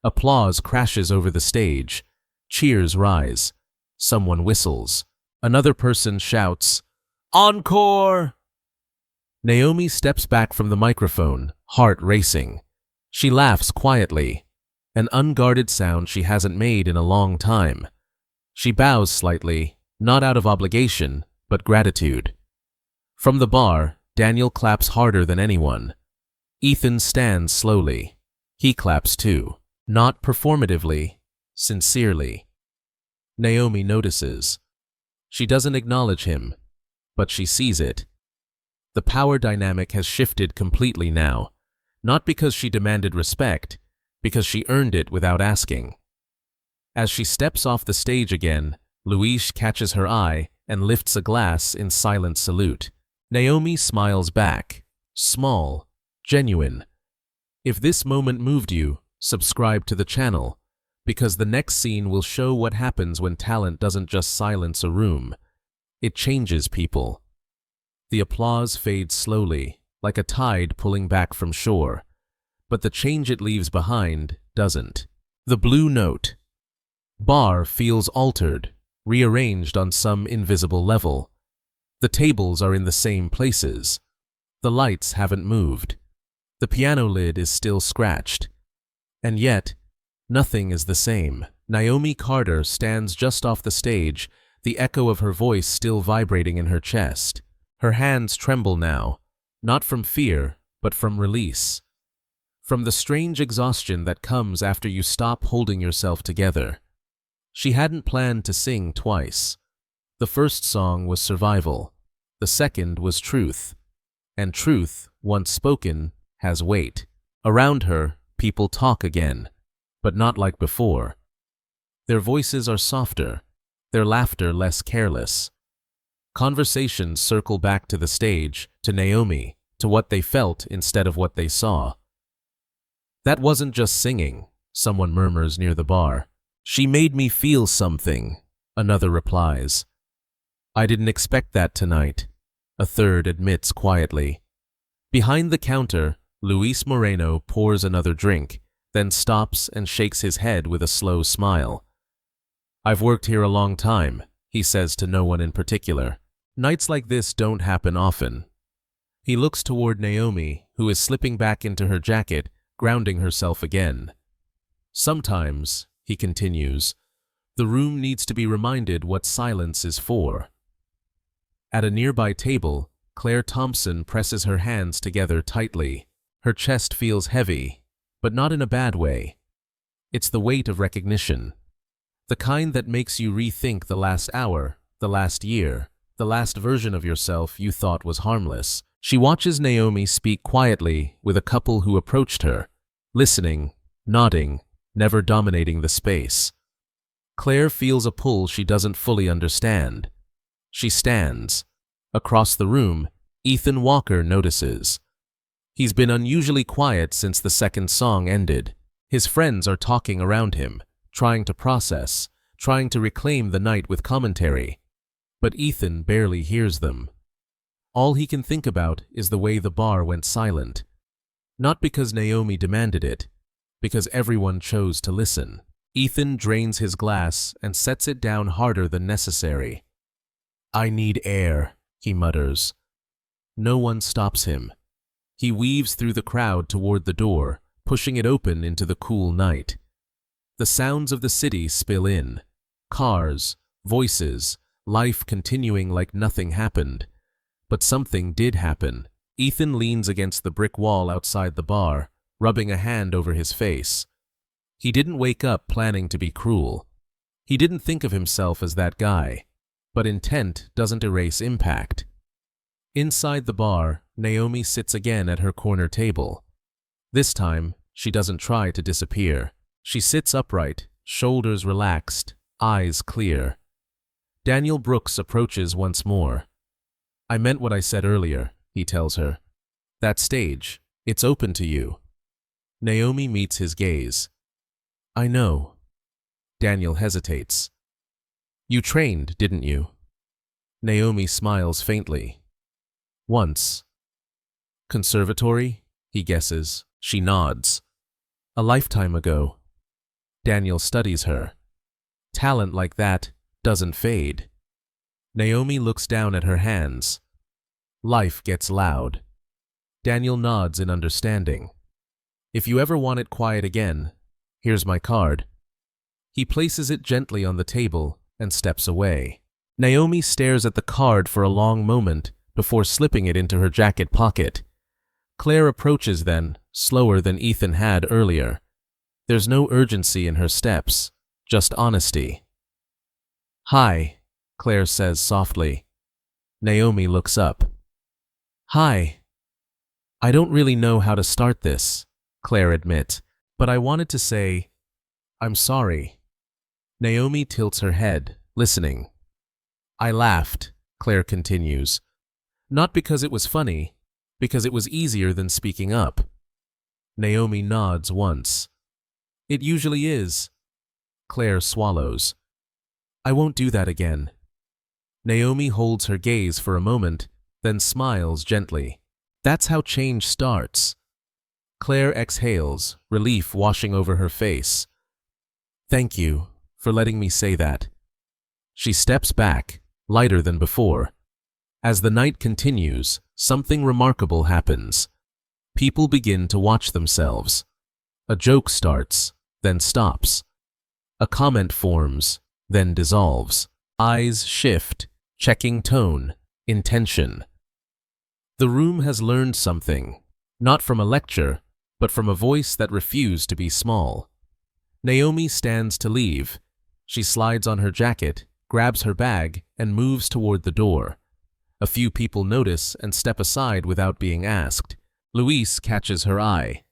Applause crashes over the stage. Cheers rise. Someone whistles. Another person shouts, "Encore!" Naomi steps back from the microphone, heart racing. She laughs quietly, an unguarded sound she hasn't made in a long time. She bows slightly, not out of obligation, but gratitude. From the bar, Daniel claps harder than anyone. Ethan stands slowly. He claps too, not performatively, sincerely. Naomi notices. She doesn't acknowledge him, but she sees it. The power dynamic has shifted completely now, not because she demanded respect, because she earned it without asking. As she steps off the stage again, Luis catches her eye and lifts a glass in silent salute. Naomi smiles back, small, genuine. If this moment moved you, subscribe to the channel, because the next scene will show what happens when talent doesn't just silence a room. It changes people. The applause fades slowly, like a tide pulling back from shore, but the change it leaves behind doesn't. The blue note. Bar feels altered, rearranged on some invisible level. The tables are in the same places. The lights haven't moved. The piano lid is still scratched. And yet, nothing is the same. Naomi Carter stands just off the stage, the echo of her voice still vibrating in her chest. Her hands tremble now, not from fear, but from release. From the strange exhaustion that comes after you stop holding yourself together. She hadn't planned to sing twice. The first song was survival. The second was truth. And truth, once spoken, has weight. Around her, people talk again, but not like before. Their voices are softer, their laughter less careless. Conversations circle back to the stage, to Naomi, to what they felt instead of what they saw. "That wasn't just singing," someone murmurs near the bar. "She made me feel something," another replies. "I didn't expect that tonight," a third admits quietly. Behind the counter, Luis Moreno pours another drink, then stops and shakes his head with a slow smile. "I've worked here a long time," he says to no one in particular. "Nights like this don't happen often." He looks toward Naomi, who is slipping back into her jacket, grounding herself again. "Sometimes," he continues, "the room needs to be reminded what silence is for." At a nearby table, Claire Thompson presses her hands together tightly. Her chest feels heavy, but not in a bad way. It's the weight of recognition. The kind that makes you rethink the last hour, the last year, the last version of yourself you thought was harmless. She watches Naomi speak quietly with a couple who approached her, listening, nodding, never dominating the space. Claire feels a pull she doesn't fully understand. She stands. Across the room, Ethan Walker notices. He's been unusually quiet since the second song ended. His friends are talking around him, trying to process, trying to reclaim the night with commentary. But Ethan barely hears them. All he can think about is the way the bar went silent. Not because Naomi demanded it, because everyone chose to listen. Ethan drains his glass and sets it down harder than necessary. "I need air," he mutters. No one stops him. He weaves through the crowd toward the door, pushing it open into the cool night. The sounds of the city spill in. Cars, voices, life continuing like nothing happened. But something did happen. Ethan leans against the brick wall outside the bar, rubbing a hand over his face. He didn't wake up planning to be cruel. He didn't think of himself as that guy. But intent doesn't erase impact. Inside the bar, Naomi sits again at her corner table. This time, she doesn't try to disappear. She sits upright, shoulders relaxed, eyes clear. Daniel Brooks approaches once more. "I meant what I said earlier," he tells her. "That stage, it's open to you." Naomi meets his gaze. "I know." Daniel hesitates. "You trained, didn't you?" Naomi smiles faintly. "Once." "Conservatory?" he guesses. She nods. "A lifetime ago." Daniel studies her. Talent like that doesn't fade. Naomi looks down at her hands. Life gets loud. Daniel nods in understanding. "If you ever want it quiet again, here's my card." He places it gently on the table and steps away. Naomi stares at the card for a long moment before slipping it into her jacket pocket. Claire approaches then, slower than Ethan had earlier. There's no urgency in her steps, just honesty. "Hi," Claire says softly. Naomi looks up. "Hi." "I don't really know how to start this," Claire admits, "but I wanted to say, I'm sorry." Naomi tilts her head, listening. "I laughed," Claire continues. "Not because it was funny, because it was easier than speaking up." Naomi nods once. "It usually is." Claire swallows. "I won't do that again." Naomi holds her gaze for a moment, then smiles gently. That's how change starts. Claire exhales, relief washing over her face. "Thank you for letting me say that." She steps back, lighter than before. As the night continues, something remarkable happens. People begin to watch themselves. A joke starts, then stops. A comment forms, then dissolves. Eyes shift, checking tone, intention. The room has learned something, not from a lecture, but from a voice that refused to be small. Naomi stands to leave. She slides on her jacket, grabs her bag, and moves toward the door. A few people notice and step aside without being asked. Luis catches her eye.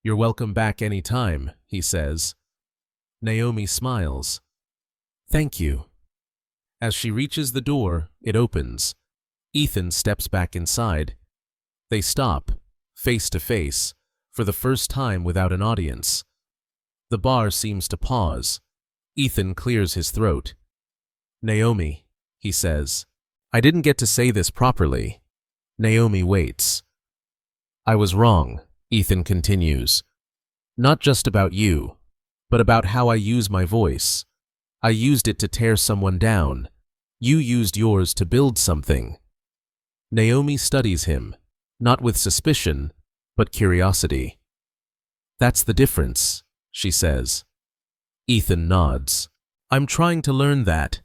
"You're welcome back any time," he says. Naomi smiles. "Thank you." As she reaches the door, it opens. Ethan steps back inside. They stop, face to face, for the first time without an audience. The bar seems to pause. Ethan clears his throat. "Naomi," he says. "I didn't get to say this properly." Naomi waits. "I was wrong," Ethan continues. "Not just about you, but about how I use my voice. I used it to tear someone down. You used yours to build something." Naomi studies him, not with suspicion, but curiosity. "That's the difference," she says. Ethan nods. "I'm trying to learn that."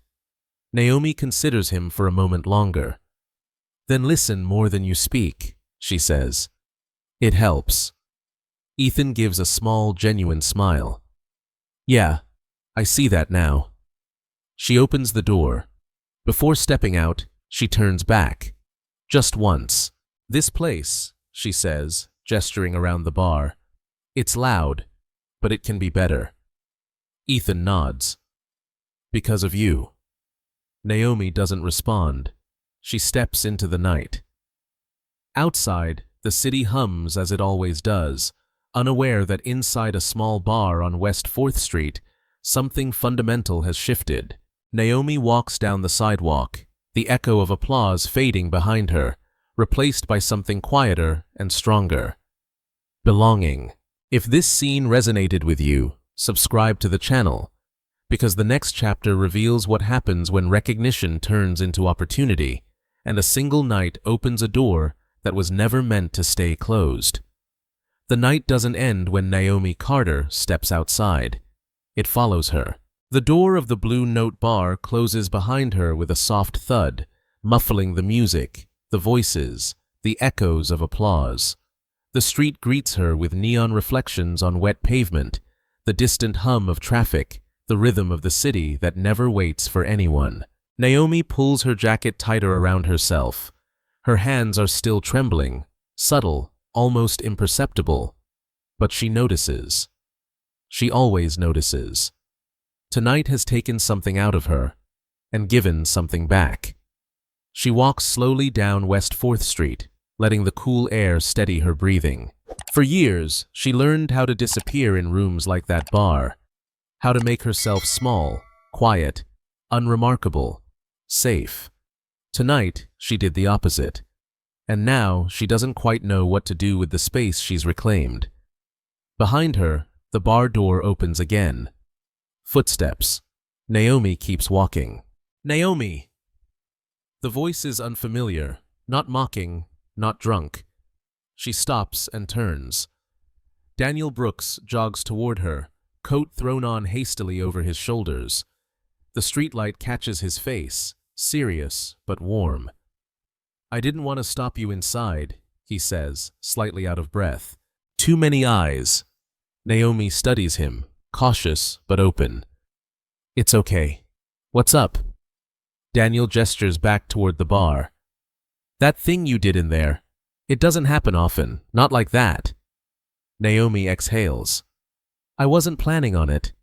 Naomi considers him for a moment longer. "Then listen more than you speak," she says. "It helps." Ethan gives a small, genuine smile. "Yeah, I see that now." She opens the door. Before stepping out, she turns back. Just once. "This place," she says, gesturing around the bar. "It's loud, but it can be better." Ethan nods. "Because of you." Naomi doesn't respond. She steps into the night. Outside, the city hums as it always does, unaware that inside a small bar on West 4th Street, something fundamental has shifted. Naomi walks down the sidewalk, the echo of applause fading behind her, replaced by something quieter and stronger. Belonging. If this scene resonated with you, subscribe to the channel, because the next chapter reveals what happens when recognition turns into opportunity, and a single night opens a door that was never meant to stay closed. The night doesn't end when Naomi Carter steps outside. It follows her. The door of the Blue Note bar closes behind her with a soft thud, muffling the music, the voices, the echoes of applause. The street greets her with neon reflections on wet pavement, the distant hum of traffic, the rhythm of the city that never waits for anyone. Naomi pulls her jacket tighter around herself. Her hands are still trembling, subtle, almost imperceptible. But she notices. She always notices. Tonight has taken something out of her, and given something back. She walks slowly down West 4th Street, letting the cool air steady her breathing. For years, she learned how to disappear in rooms like that bar, how to make herself small, quiet, unremarkable, safe. Tonight, she did the opposite. And now, she doesn't quite know what to do with the space she's reclaimed. Behind her, the bar door opens again. Footsteps. Naomi keeps walking. Naomi! The voice is unfamiliar, not mocking, not drunk. She stops and turns. Daniel Brooks jogs toward her, coat thrown on hastily over his shoulders. The streetlight catches his face, serious but warm. "I didn't want to stop you inside," he says, slightly out of breath. "Too many eyes." Naomi studies him, cautious but open. "It's okay. What's up?" Daniel gestures back toward the bar. "That thing you did in there. It doesn't happen often, not like that." Naomi exhales. "I wasn't planning on it."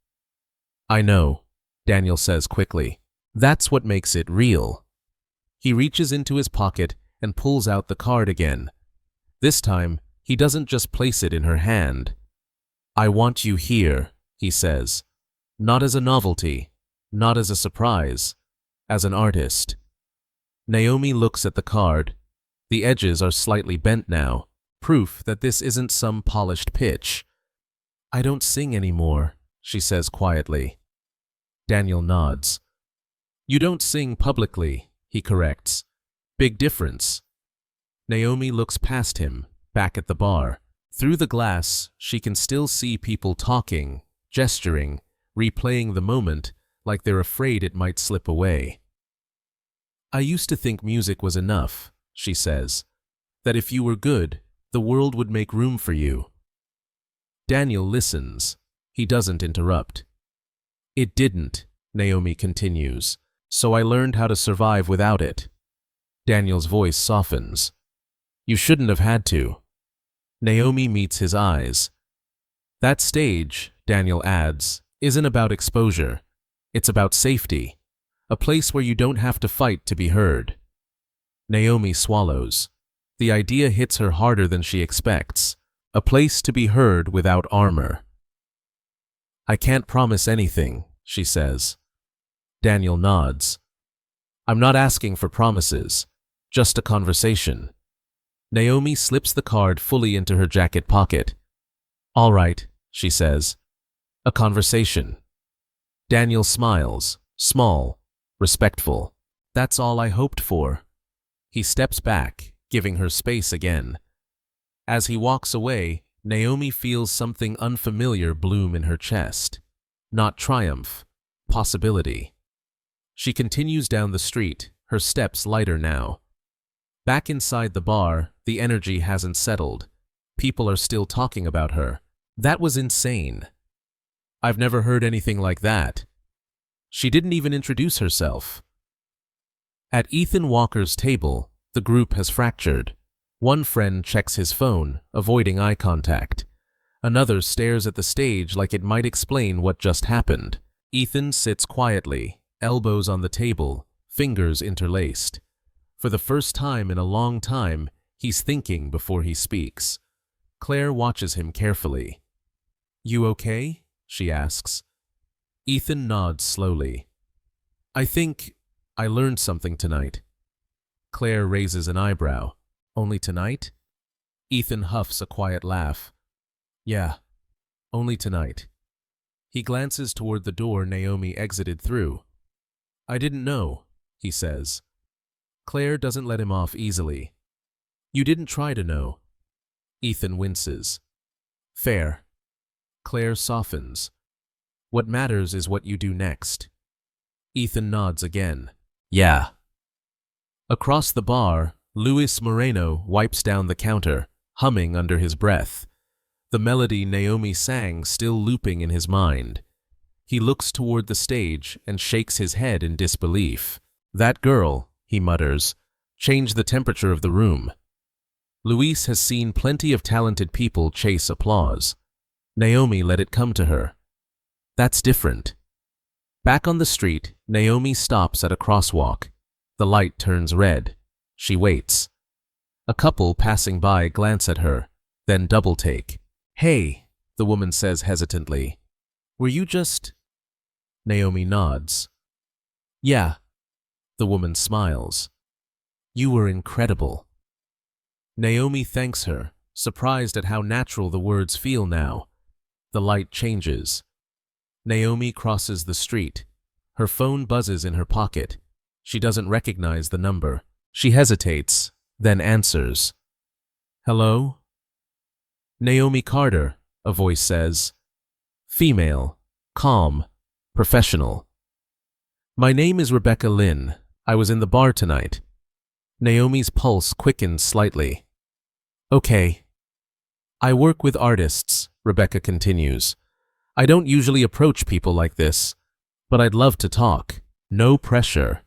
"I know," Daniel says quickly. "That's what makes it real." He reaches into his pocket and pulls out the card again. This time, he doesn't just place it in her hand. "I want you here," he says. "Not as a novelty, not as a surprise, as an artist." Naomi looks at the card. The edges are slightly bent now, proof that this isn't some polished pitch. "I don't sing anymore," she says quietly. Daniel nods. "You don't sing publicly," he corrects. "Big difference." Naomi looks past him, back at the bar. Through the glass, she can still see people talking, gesturing, replaying the moment like they're afraid it might slip away. "I used to think music was enough," she says. "That if you were good, the world would make room for you." Daniel listens. He doesn't interrupt. "It didn't," Naomi continues, "so I learned how to survive without it." Daniel's voice softens. "You shouldn't have had to." Naomi meets his eyes. "That stage," Daniel adds, "isn't about exposure. It's about safety. A place where you don't have to fight to be heard." Naomi swallows. The idea hits her harder than she expects. A place to be heard without armor. "I can't promise anything," she says. Daniel nods. "I'm not asking for promises, just a conversation." Naomi slips the card fully into her jacket pocket. "All right," she says. "A conversation." Daniel smiles, small, respectful. "That's all I hoped for." He steps back, giving her space again. As he walks away, Naomi feels something unfamiliar bloom in her chest. Not triumph, possibility. She continues down the street, her steps lighter now. Back inside the bar, the energy hasn't settled. People are still talking about her. "That was insane. I've never heard anything like that." She didn't even introduce herself. At Ethan Walker's table, the group has fractured. One friend checks his phone, avoiding eye contact. Another stares at the stage like it might explain what just happened. Ethan sits quietly, elbows on the table, fingers interlaced. For the first time in a long time, he's thinking before he speaks. Claire watches him carefully. "You okay?" she asks. Ethan nods slowly. "I think I learned something tonight." Claire raises an eyebrow. "Only tonight?" Ethan huffs a quiet laugh. "Yeah, only tonight." He glances toward the door Naomi exited through. "I didn't know," he says. Claire doesn't let him off easily. "You didn't try to know." Ethan winces. "Fair." Claire softens. What matters is what you do next. Ethan nods again. Yeah. Across the bar, Luis Moreno wipes down the counter, humming under his breath, the melody Naomi sang still looping in his mind. He looks toward the stage and shakes his head in disbelief. That girl, he mutters, changed the temperature of the room. Luis has seen plenty of talented people chase applause. Naomi let it come to her. That's different. Back on the street, Naomi stops at a crosswalk. The light turns red. She waits. A couple passing by glance at her, then double take. Hey, the woman says hesitantly. Were you just… Naomi nods. Yeah. The woman smiles. You were incredible. Naomi thanks her, surprised at how natural the words feel now. The light changes. Naomi crosses the street. Her phone buzzes in her pocket. She doesn't recognize the number. She hesitates, then answers. Hello? Naomi Carter, a voice says. Female, calm, professional. My name is Rebecca Lynn. I was in the bar tonight. Naomi's pulse quickens slightly. Okay. I work with artists, Rebecca continues. I don't usually approach people like this, but I'd love to talk. No pressure.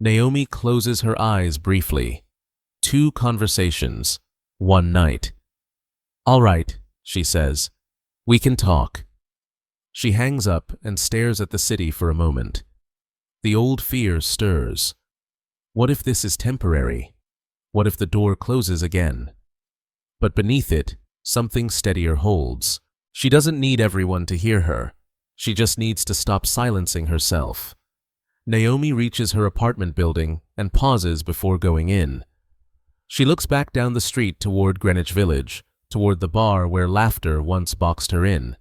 Naomi closes her eyes briefly. 2 conversations, 1 night. All right, she says. We can talk. She hangs up and stares at the city for a moment. The old fear stirs. What if this is temporary? What if the door closes again? But beneath it, something steadier holds. She doesn't need everyone to hear her. She just needs to stop silencing herself. Naomi reaches her apartment building and pauses before going in. She looks back down the street toward Greenwich Village, toward the bar where laughter once boxed her in,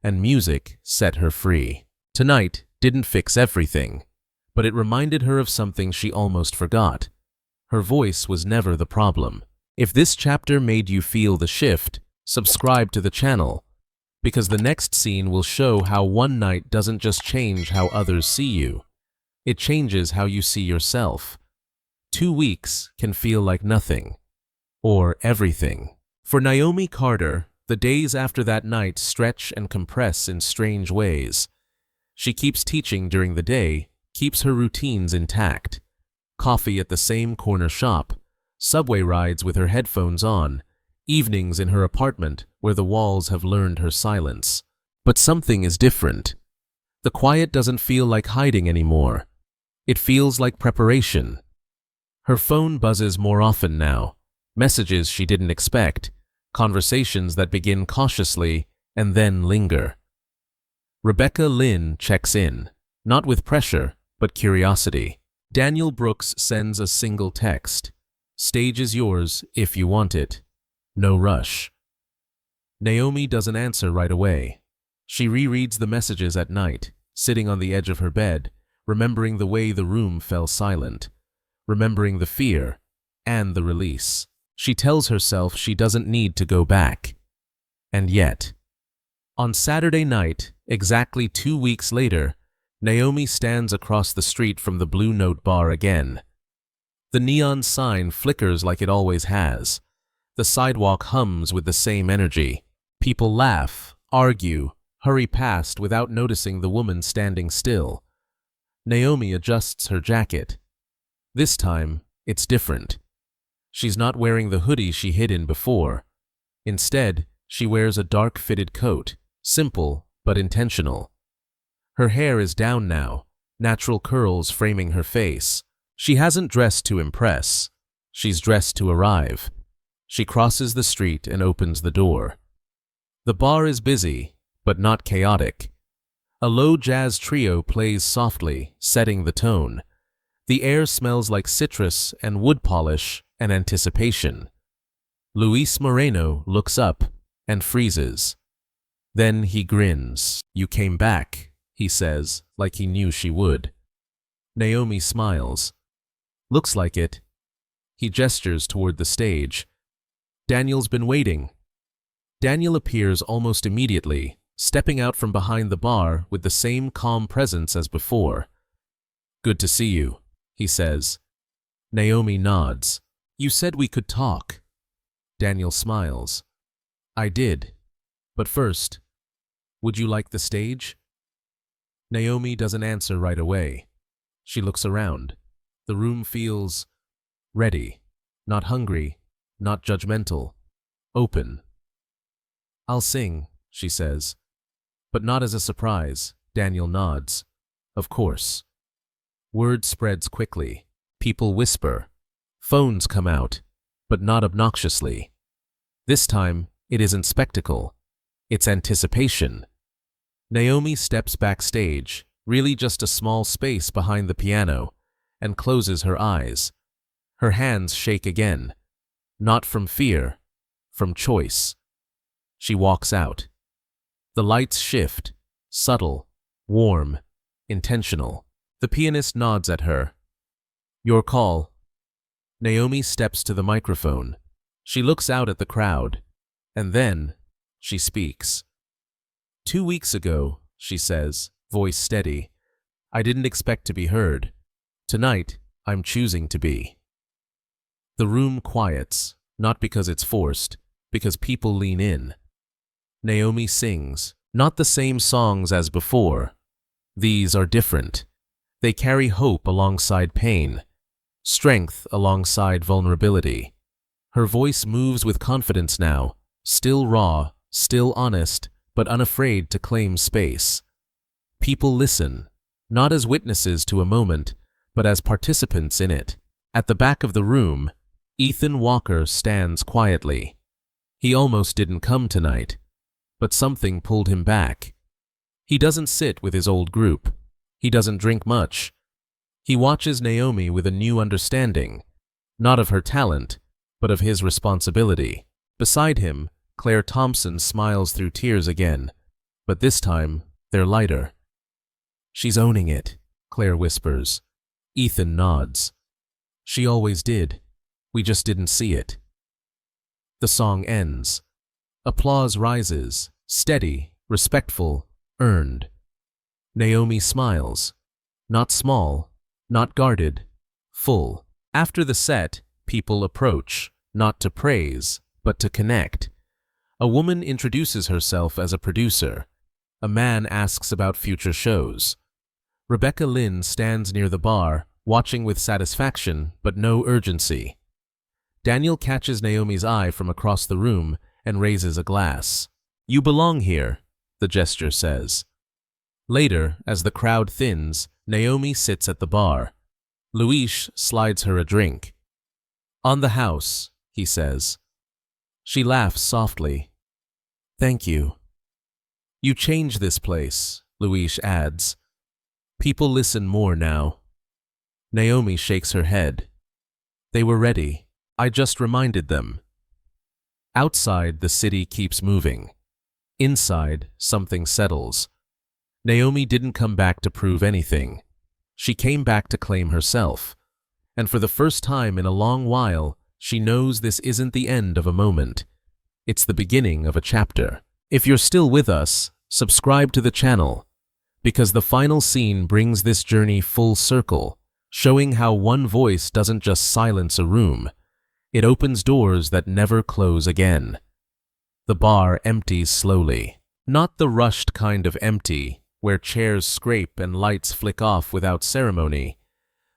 and music set her free. Tonight didn't fix everything, but it reminded her of something she almost forgot. Her voice was never the problem. If this chapter made you feel the shift, subscribe to the channel, because the next scene will show how one night doesn't just change how others see you. It changes how you see yourself. 2 weeks can feel like nothing, or everything. For Naomi Carter, the days after that night stretch and compress in strange ways. She keeps teaching during the day, keeps her routines intact. Coffee at the same corner shop, subway rides with her headphones on, evenings in her apartment where the walls have learned her silence. But something is different. The quiet doesn't feel like hiding anymore. It feels like preparation. Her phone buzzes more often now, messages she didn't expect, conversations that begin cautiously and then linger. Rebecca Lynn checks in, not with pressure, but curiosity. Daniel Brooks sends a single text. Stage is yours if you want it. No rush. Naomi doesn't answer right away. She rereads the messages at night, sitting on the edge of her bed, remembering the way the room fell silent, remembering the fear and the release. She tells herself she doesn't need to go back. And yet, on Saturday night, exactly 2 weeks later, Naomi stands across the street from the Blue Note bar again. The neon sign flickers like it always has. The sidewalk hums with the same energy. People laugh, argue, hurry past without noticing the woman standing still. Naomi adjusts her jacket. This time, it's different. She's not wearing the hoodie she hid in before. Instead, she wears a dark fitted coat, simple but intentional. Her hair is down now, natural curls framing her face. She hasn't dressed to impress. She's dressed to arrive. She crosses the street and opens the door. The bar is busy, but not chaotic. A low jazz trio plays softly, setting the tone. The air smells like citrus and wood polish and anticipation. Luis Moreno looks up and freezes. Then he grins. You came back, he says, like he knew she would. Naomi smiles. Looks like it. He gestures toward the stage. Daniel's been waiting. Daniel appears almost immediately, stepping out from behind the bar with the same calm presence as before. "Good to see you," he says. Naomi nods. "You said we could talk." Daniel smiles. "I did. But first, would you like the stage?" Naomi doesn't answer right away. She looks around. The room feels ready, not hungry, not judgmental, open. "I'll sing," she says. But not as a surprise. Daniel nods. "Of course." Word spreads quickly. People whisper. Phones come out, but not obnoxiously. This time, it isn't spectacle. It's anticipation. Naomi steps backstage, really just a small space behind the piano, and closes her eyes. Her hands shake again. Not from fear, from choice. She walks out. The lights shift, subtle, warm, intentional. The pianist nods at her. "Your call." Naomi steps to the microphone. She looks out at the crowd, and then she speaks. "2 weeks ago," she says, voice steady, "I didn't expect to be heard. Tonight, I'm choosing to be." The room quiets, not because it's forced, because people lean in. Naomi sings, not the same songs as before. These are different. They carry hope alongside pain, strength alongside vulnerability. Her voice moves with confidence now, still raw, still honest, but unafraid to claim space. People listen, not as witnesses to a moment, but as participants in it. At the back of the room, Ethan Walker stands quietly. He almost didn't come tonight, but something pulled him back. He doesn't sit with his old group. He doesn't drink much. He watches Naomi with a new understanding, not of her talent, but of his responsibility. Beside him, Claire Thompson smiles through tears again, but this time they're lighter. "She's owning it," Claire whispers. Ethan nods. "She always did. We just didn't see it." The song ends. Applause rises, steady, respectful, earned. Naomi smiles. Not small, not guarded, full. After the set, people approach, not to praise, but to connect. A woman introduces herself as a producer. A man asks about future shows. Rebecca Lynn stands near the bar, watching with satisfaction but no urgency. Daniel catches Naomi's eye from across the room and raises a glass. "You belong here," the gesture says. Later, as the crowd thins, Naomi sits at the bar. Luis slides her a drink. "On the house," he says. She laughs softly. "Thank you." "You change this place," Luis adds. People listen more now. Naomi shakes her head. "They were ready. I just reminded them." Outside, the city keeps moving. Inside, something settles. Naomi didn't come back to prove anything. She came back to claim herself. And for the first time in a long while, she knows this isn't the end of a moment. It's the beginning of a chapter. If you're still with us, subscribe to the channel, because the final scene brings this journey full circle, showing how one voice doesn't just silence a room. It opens doors that never close again. The bar empties slowly. Not the rushed kind of empty, where chairs scrape and lights flick off without ceremony,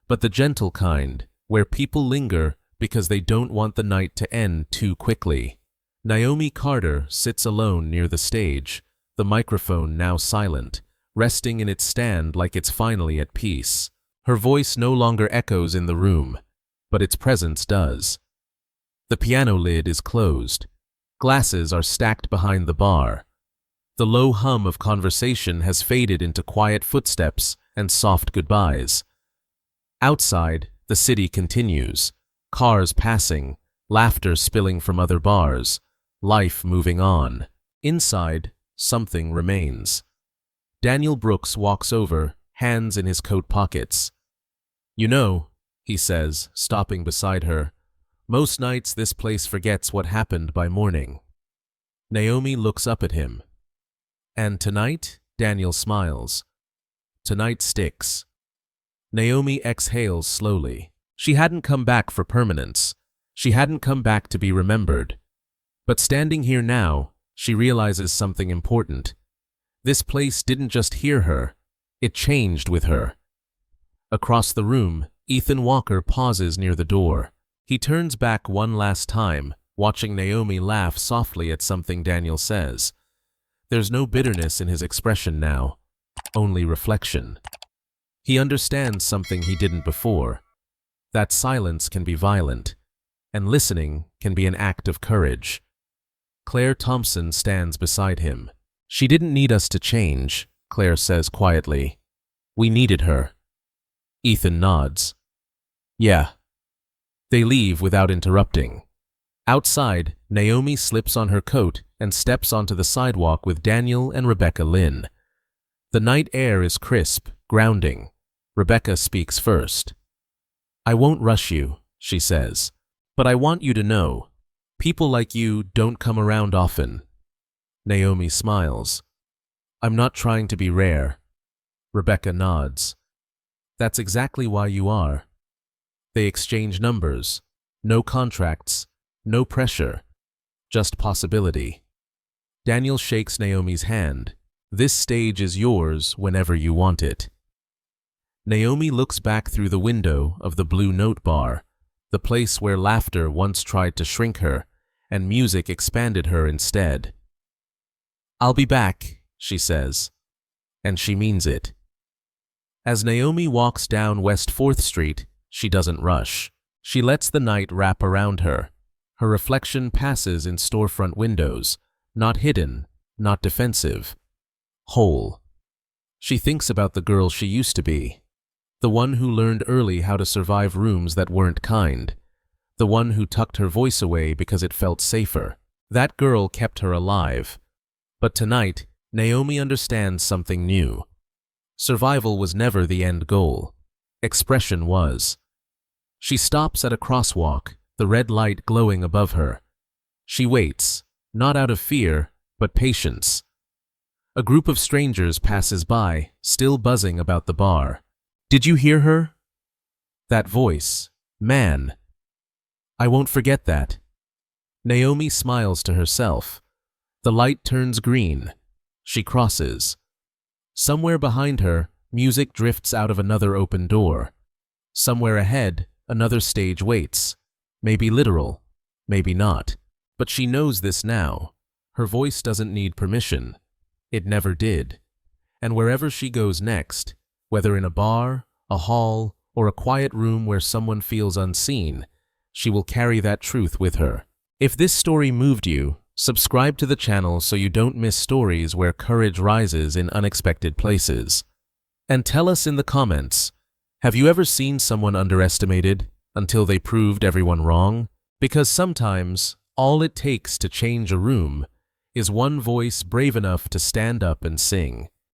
but the gentle kind, where people linger because they don't want the night to end too quickly. Naomi Carter sits alone near the stage, the microphone now silent, resting in its stand like it's finally at peace. Her voice no longer echoes in the room, but its presence does. The piano lid is closed. Glasses are stacked behind the bar. The low hum of conversation has faded into quiet footsteps and soft goodbyes. Outside, the city continues. Cars passing, laughter spilling from other bars, life moving on. Inside, something remains. Daniel Brooks walks over, hands in his coat pockets. "You know," he says, stopping beside her, "most nights this place forgets what happened by morning." Naomi looks up at him. And tonight, Daniel smiles. Tonight sticks. Naomi exhales slowly. She hadn't come back for permanence. She hadn't come back to be remembered. But standing here now, she realizes something important. This place didn't just hear her, it changed with her. Across the room, Ethan Walker pauses near the door. He turns back one last time, watching Naomi laugh softly at something Daniel says. There's no bitterness in his expression now, only reflection. He understands something he didn't before, that silence can be violent, and listening can be an act of courage. Claire Thompson stands beside him. She didn't need us to change, Claire says quietly. We needed her. Ethan nods. Yeah. They leave without interrupting. Outside, Naomi slips on her coat and steps onto the sidewalk with Daniel and Rebecca Lynn. The night air is crisp, grounding. Rebecca speaks first. I won't rush you, she says, but I want you to know, people like you don't come around often. Naomi smiles. I'm not trying to be rare. Rebecca nods. That's exactly why you are. They exchange numbers. No contracts. No pressure. Just possibility. Daniel shakes Naomi's hand. This stage is yours whenever you want it. Naomi looks back through the window of the Blue Note Bar, the place where laughter once tried to shrink her and music expanded her instead. I'll be back, she says, and she means it. As Naomi walks down West 4th Street, she doesn't rush. She lets the night wrap around her. Her reflection passes in storefront windows, not hidden, not defensive, whole. She thinks about the girl she used to be, the one who learned early how to survive rooms that weren't kind, the one who tucked her voice away because it felt safer. That girl kept her alive. But tonight, Naomi understands something new. Survival was never the end goal. Expression was. She stops at a crosswalk, the red light glowing above her. She waits, not out of fear, but patience. A group of strangers passes by, still buzzing about the bar. Did you hear her? That voice. Man. I won't forget that. Naomi smiles to herself. The light turns green. She crosses. Somewhere behind her, music drifts out of another open door. Somewhere ahead, another stage waits. Maybe literal, maybe not. But she knows this now. Her voice doesn't need permission. It never did. And wherever she goes next, whether in a bar, a hall, or a quiet room where someone feels unseen, she will carry that truth with her. If this story moved you, subscribe to the channel so you don't miss stories where courage rises in unexpected places. And tell us in the comments, have you ever seen someone underestimated until they proved everyone wrong? Because sometimes, all it takes to change a room is one voice brave enough to stand up and sing.